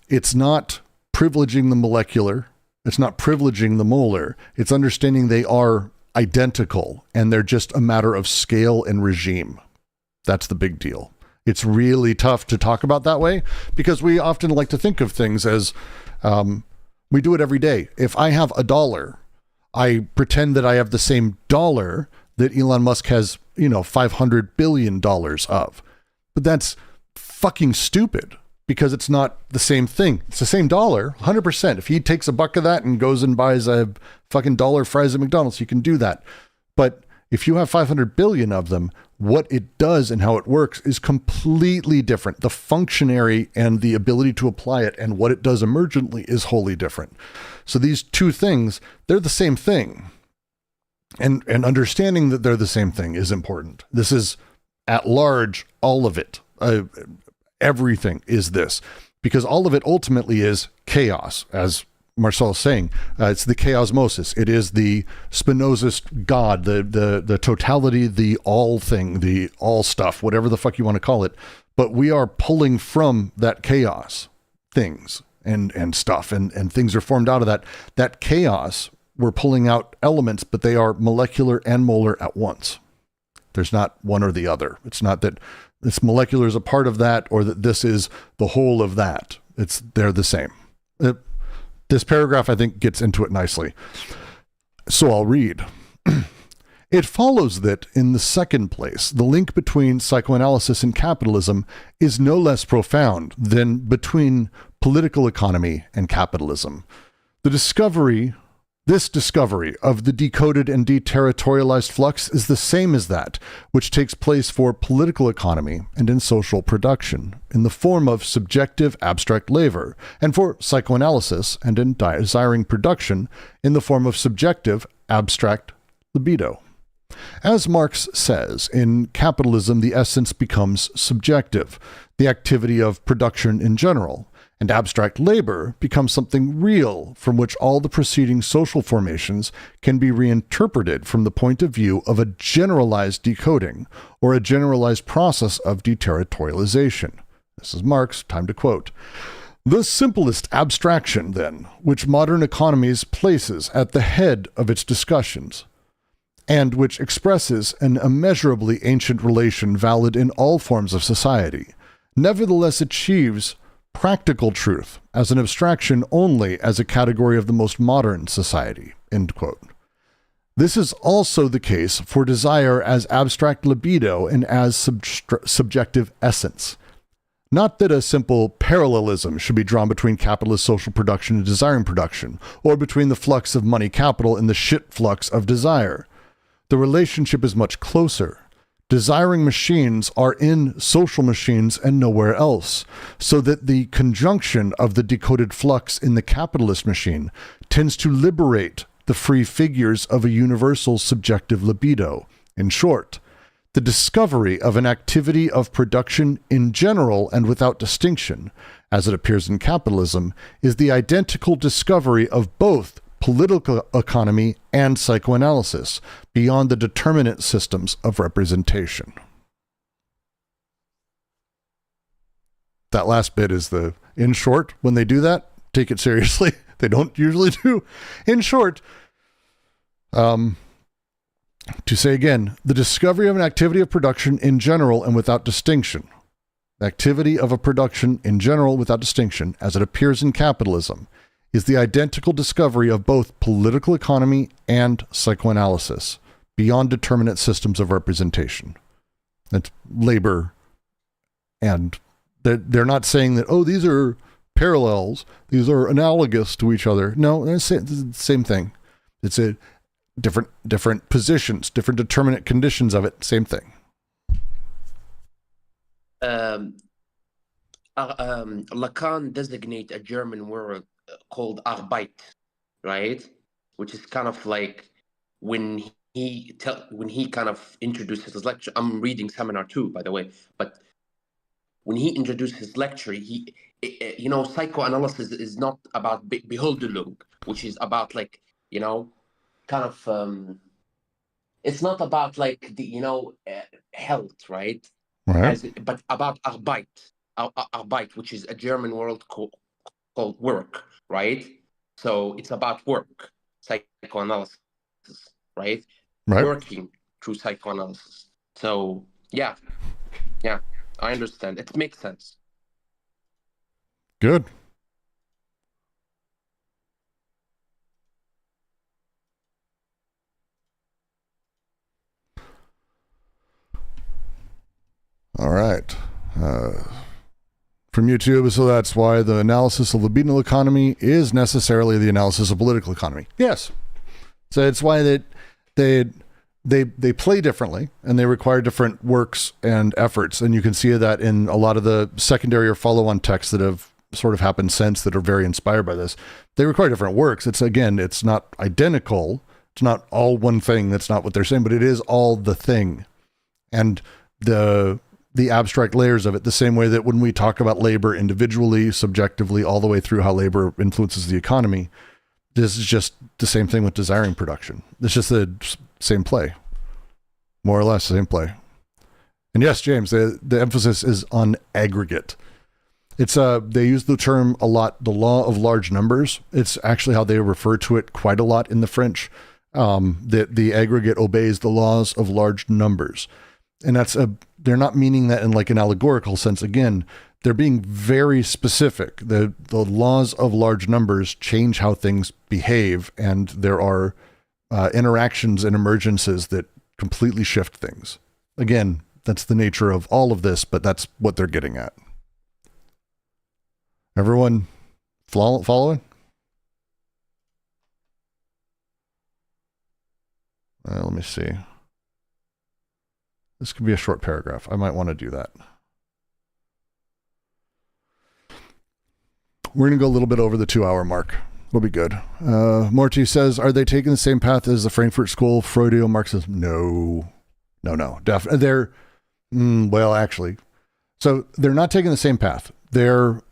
It's not privileging the molecular. It's not privileging the molar. It's understanding they are identical and they're just a matter of scale and regime. That's the big deal. It's really tough to talk about that way because we often like to think of things as we do it every day. If I have $1, I pretend that I have the same dollar that Elon Musk has, $500 billion of. But that's fucking stupid because it's not the same thing. It's the same dollar, 100%. If he takes a buck of that and goes and buys a fucking dollar fries at McDonald's, you can do that. But if you have 500 billion of them, what it does and how it works is completely different. The functionary and the ability to apply it and what it does emergently is wholly different. So these two things, they're the same thing. And understanding that they're the same thing is important. This is at large, all of it. Everything is this, because all of it ultimately is chaos, as Marcel is saying. It's the chaosmosis. It is the Spinozist God, the totality, the all thing, the all stuff, whatever the fuck you want to call it. But we are pulling from that chaos things and stuff, and things are formed out of that. That chaos, we're pulling out elements, but they are molecular and molar at once. There's not one or the other. It's not that this molecular is a part of that or that this is the whole of that. They're the same. This paragraph, I think, gets into it nicely. So I'll read. It follows that, in the second place, the link between psychoanalysis and capitalism is no less profound than between political economy and capitalism. This discovery of the decoded and deterritorialized flux is the same as that which takes place for political economy and in social production, in the form of subjective abstract labor, and for psychoanalysis and in desiring production, in the form of subjective abstract libido. As Marx says, in capitalism the essence becomes subjective, the activity of production in general, and abstract labor becomes something real from which all the preceding social formations can be reinterpreted from the point of view of a generalized decoding or a generalized process of deterritorialization. This is Marx, time to quote. The simplest abstraction, then, which modern economies places at the head of its discussions, and which expresses an immeasurably ancient relation valid in all forms of society, nevertheless achieves practical truth as an abstraction only as a category of the most modern society. End quote. This is also the case for desire as abstract libido and as subjective essence. Not that a simple parallelism should be drawn between capitalist social production and desiring production, or between the flux of money capital and the shit flux of desire. The relationship is much closer. Desiring machines are in social machines and nowhere else, so that the conjunction of the decoded flux in the capitalist machine tends to liberate the free figures of a universal subjective libido. In short, the discovery of an activity of production in general and without distinction, as it appears in capitalism, is the identical discovery of both political economy and psychoanalysis beyond the determinate systems of representation. That last bit is in short, when they do that, take it seriously. They don't usually do. In short, to say again, the discovery of an activity of production in general and without distinction. The activity of a production in general without distinction, as it appears in capitalism, is the identical discovery of both political economy and psychoanalysis beyond determinate systems of representation. That's labor, and they're not saying that, oh, these are parallels, these are analogous to each other. No, it's the same thing. It's a different positions, different determinate conditions of it, same thing. Lacan designate a German word called Arbeit, right? Which is kind of like when he kind of introduces his lecture. I'm reading Seminar 2, by the way, but when he introduced his lecture, psychoanalysis is not about Beholderung, which is about kind of it's not about like the health, right? But about Arbeit, which is a German word called work, right? So it's about work, psychoanalysis, right? Working through psychoanalysis. So yeah, I understand. It makes sense. Good. from YouTube. So that's why the analysis of libidinal economy is necessarily the analysis of political economy. Yes. So it's why that they play differently and they require different works and efforts. And you can see that in a lot of the secondary or follow-on texts that have sort of happened since that are very inspired by this. They require different works. It's not identical. It's not all one thing. That's not what they're saying, but it is all the thing. And the abstract layers of it, the same way that when we talk about labor individually, subjectively, all the way through how labor influences the economy, this is just the same thing with desiring production. It's just the same play, more or less the same play. And yes, James, the emphasis is on aggregate. It's they use the term a lot, the law of large numbers. It's actually how they refer to it quite a lot in the French, that the aggregate obeys the laws of large numbers. And they're not meaning that in like an allegorical sense. Again, they're being very specific. The laws of large numbers change how things behave, and there are interactions and emergences that completely shift things. Again, that's the nature of all of this, but that's what they're getting at. Everyone following? Let me see. This could be a short paragraph. I might want to do that. We're going to go a little bit over the 2-hour mark. We'll be good. Morty says, are they taking the same path as the Frankfurt School, Freudo-Marxism? No. Definitely. They're, well, actually. So they're not taking the same path. They're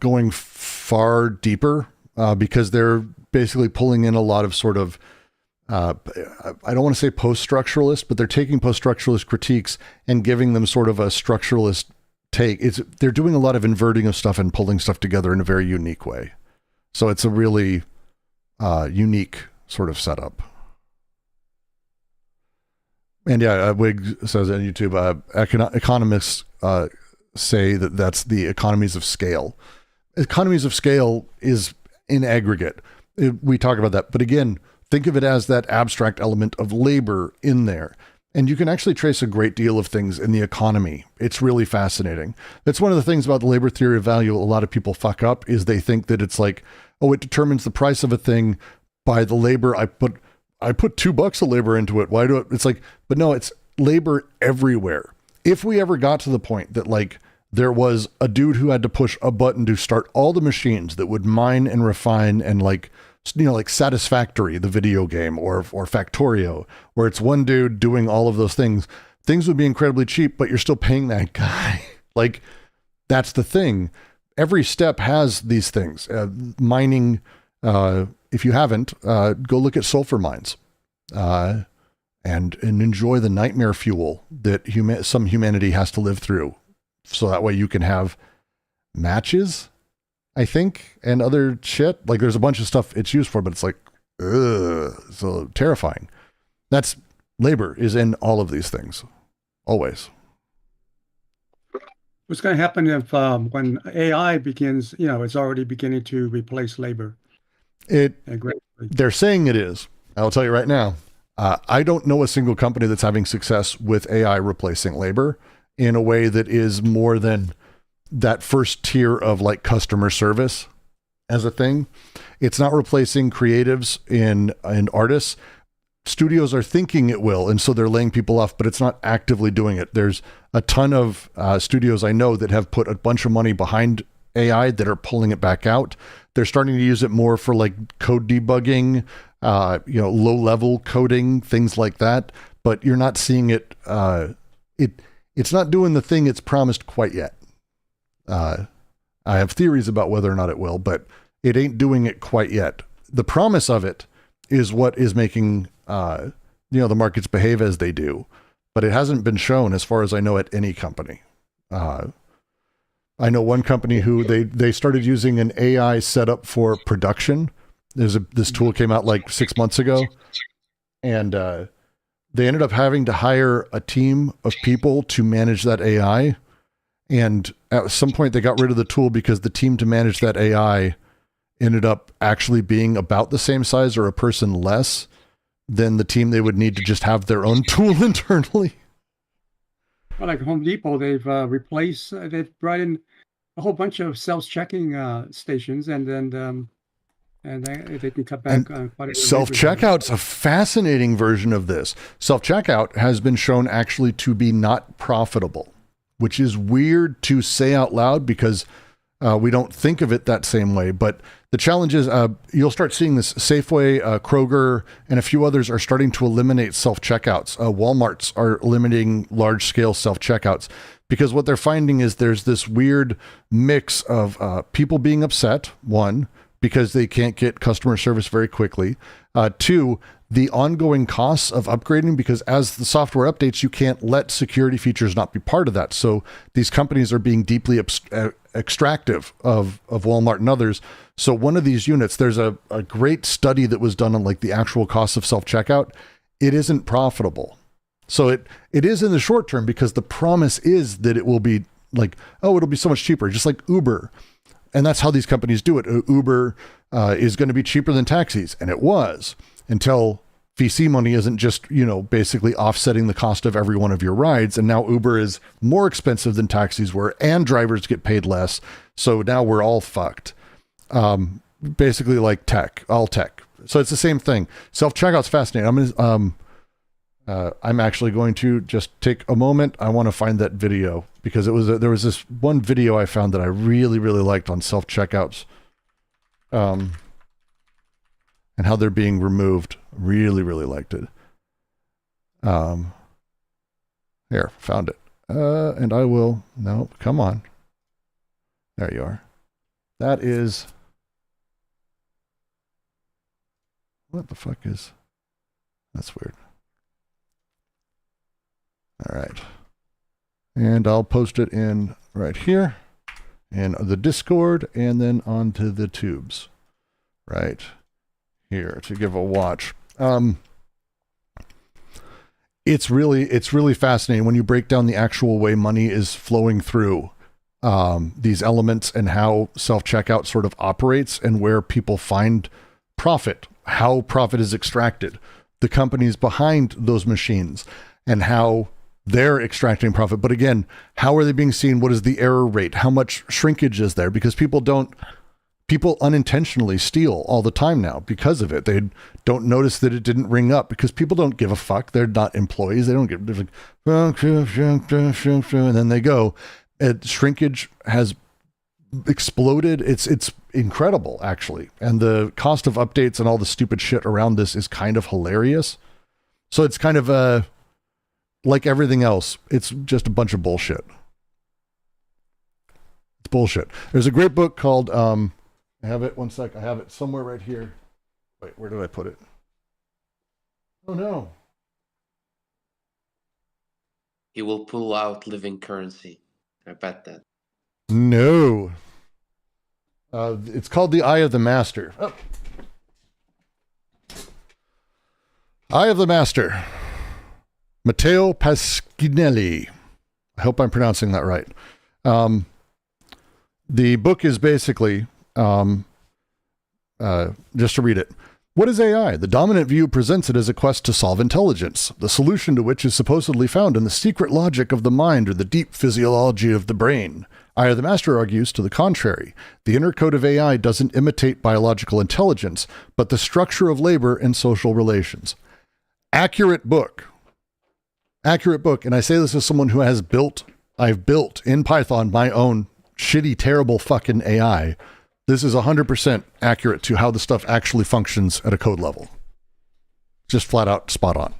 going far deeper because they're basically pulling in a lot of sort of, I don't want to say post-structuralist, but they're taking post-structuralist critiques and giving them sort of a structuralist take. They're doing a lot of inverting of stuff and pulling stuff together in a very unique way. So it's a really unique sort of setup. And yeah, Wig says on YouTube, economists say that that's the economies of scale. Economies of scale is in aggregate. We talk about that. But again, think of it as that abstract element of labor in there. And you can actually trace a great deal of things in the economy. It's really fascinating. That's one of the things about the labor theory of value a lot of people fuck up, is they think that it's like, oh, it determines the price of a thing by the labor. I put $2 of labor into it. Why do it? It's like, but no, it's labor everywhere. If we ever got to the point that like there was a dude who had to push a button to start all the machines that would mine and refine and like, you know, like Satisfactory, the video game, or Factorio, where it's one dude doing all of those things would be incredibly cheap, but you're still paying that guy. Like, that's the thing. Every step has these things. Mining, if you haven't, go look at sulfur mines and enjoy the nightmare fuel that some humanity has to live through. So that way you can have matches, I think, and other shit. Like there's a bunch of stuff it's used for, but it's like, ugh, so terrifying. That's labor is in all of these things, always. What's going to happen if when AI begins, you know, it's already beginning to replace labor? They're saying it is. I'll tell you right now, I don't know a single company that's having success with AI replacing labor in a way that is more than that first tier of like customer service as a thing. It's not replacing creatives and artists. Studios are thinking it will, and so they're laying people off, but it's not actively doing it. There's a ton of studios I know that have put a bunch of money behind AI that are pulling it back out. They're starting to use it more for like code debugging, low level coding, things like that. But you're not seeing it. It's not doing the thing it's promised quite yet. I have theories about whether or not it will, but it ain't doing it quite yet. The promise of it is what is making, the markets behave as they do, but it hasn't been shown as far as I know at any company. I know one company who they started using an AI setup for production. This tool came out like 6 months ago, and they ended up having to hire a team of people to manage that AI. And at some point they got rid of the tool because the team to manage that AI ended up actually being about the same size or a person less than the team they would need to just have their own tool internally. Well, like Home Depot, they've brought in a whole bunch of self-checking stations, and then they can cut back on quite a bit. Self-checkout's a fascinating version of this. Self-checkout has been shown actually to be not profitable, which is weird to say out loud because we don't think of it that same way. But the challenge is you'll start seeing this. Safeway, Kroger, and a few others are starting to eliminate self-checkouts. Walmarts are limiting large-scale self-checkouts because what they're finding is there's this weird mix of people being upset, one, because they can't get customer service very quickly. Two, the ongoing costs of upgrading, because as the software updates, you can't let security features not be part of that. So these companies are being deeply extractive of Walmart and others. So one of these units, there's a great study that was done on like the actual cost of self-checkout. It isn't profitable. So it is in the short term because the promise is that it will be like, oh, it'll be so much cheaper, just like Uber. And that's how these companies do it. Uber is going to be cheaper than taxis. And it was until VC money isn't just, basically offsetting the cost of every one of your rides. And now Uber is more expensive than taxis were and drivers get paid less. So now we're all fucked. Basically like all tech. So it's the same thing. Self-checkout's fascinating. I'm actually going to just take a moment. I want to find that video because there was this one video I found that I really, really liked on self-checkouts, and how they're being removed. Really, really liked it. Here, found it. And I will, no, come on. There you are. That is, what the fuck is, that's weird. All right. And I'll post it in right here in the Discord and then onto the tubes right here to give a watch. It's really fascinating when you break down the actual way money is flowing through these elements and how self-checkout sort of operates and where people find profit, how profit is extracted, the companies behind those machines, and how they're extracting profit. But again, how are they being seen? What is the error rate? How much shrinkage is there? Because people unintentionally steal all the time now because of it. They don't notice that it didn't ring up because people don't give a fuck. They're not employees. They don't give, they're like, and then they go. Shrinkage has exploded. It's incredible, actually. And the cost of updates and all the stupid shit around this is kind of hilarious. So it's kind of like everything else, it's just a bunch of bullshit. It's bullshit. There's a great book called, I have it, one sec, I have it somewhere right here. Wait, where did I put it? Oh no. He will pull out living currency. I bet that. No. It's called The Eye of the Master. Oh. Eye of the Master. Matteo Pasquinelli. I hope I'm pronouncing that right. The book is basically, just to read it. What is AI? The dominant view presents it as a quest to solve intelligence, the solution to which is supposedly found in the secret logic of the mind or the deep physiology of the brain. Eye of the Master argues to the contrary. The inner code of AI doesn't imitate biological intelligence, but the structure of labor and social relations. Accurate book. Accurate book. And I say this as someone who has I've built in Python my own shitty, terrible fucking AI. This is 100% accurate to how the stuff actually functions at a code level. Just flat out spot on.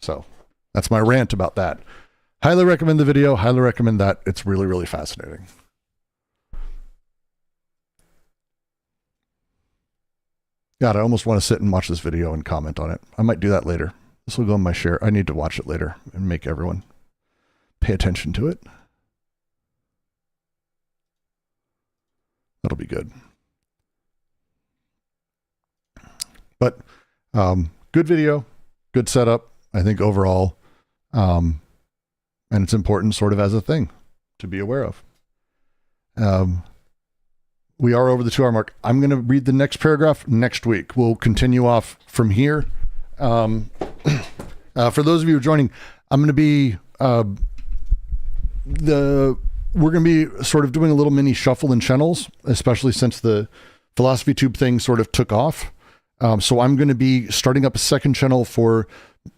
So that's my rant about that. Highly recommend the video. Highly recommend that. It's really, really fascinating. God, I almost want to sit and watch this video and comment on it. I might do that later. This will go on my share. I need to watch it later and make everyone pay attention to it. That'll be good. But good video, good setup, I think overall. And it's important sort of as a thing to be aware of. We are over the 2-hour mark. I'm going to read the next paragraph next week. We'll continue off from here. For those of you joining, I'm going to be we're going to be sort of doing a little mini shuffle in channels, especially since the Philosophy Tube thing sort of took off. So I'm going to be starting up a second channel for,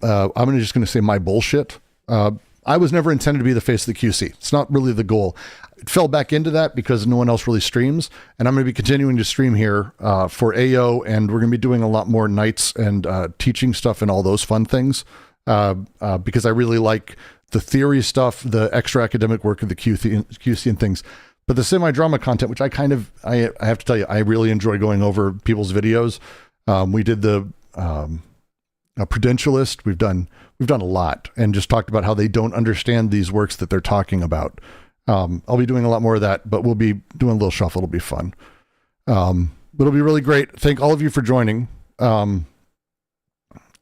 I'm just going to say my bullshit. I was never intended to be the face of the QC. It's not really the goal. It fell back into that because no one else really streams. And I'm going to be continuing to stream here for AO. And we're going to be doing a lot more nights and teaching stuff and all those fun things because I really like the theory stuff, the extra academic work of the QC and things. But the semi-drama content, which I have to tell you, I really enjoy going over people's videos. We did the Prudentialist. We've done a lot and just talked about how they don't understand these works that they're talking about. I'll be doing a lot more of that, but we'll be doing a little shuffle. It'll be fun. But it'll be really great. Thank all of you for joining. And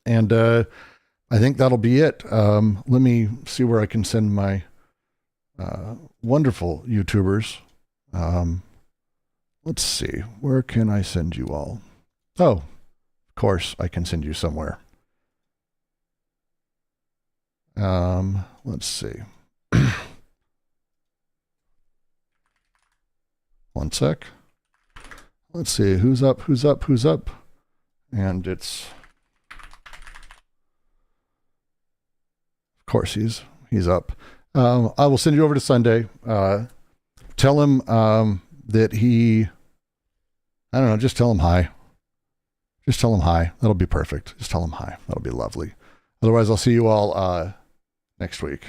I think that'll be it. Let me see where I can send my wonderful YouTubers. Let's see. Where can I send you all? Oh, of course, I can send you somewhere. Let's see. One sec. Let's see who's up. And it's, of course, he's up. I will send you over to Sunday. Tell him that he, I don't know, just tell him hi. Just tell him hi. That'll be perfect. Just tell him hi. That'll be lovely. Otherwise, I'll see you all next week.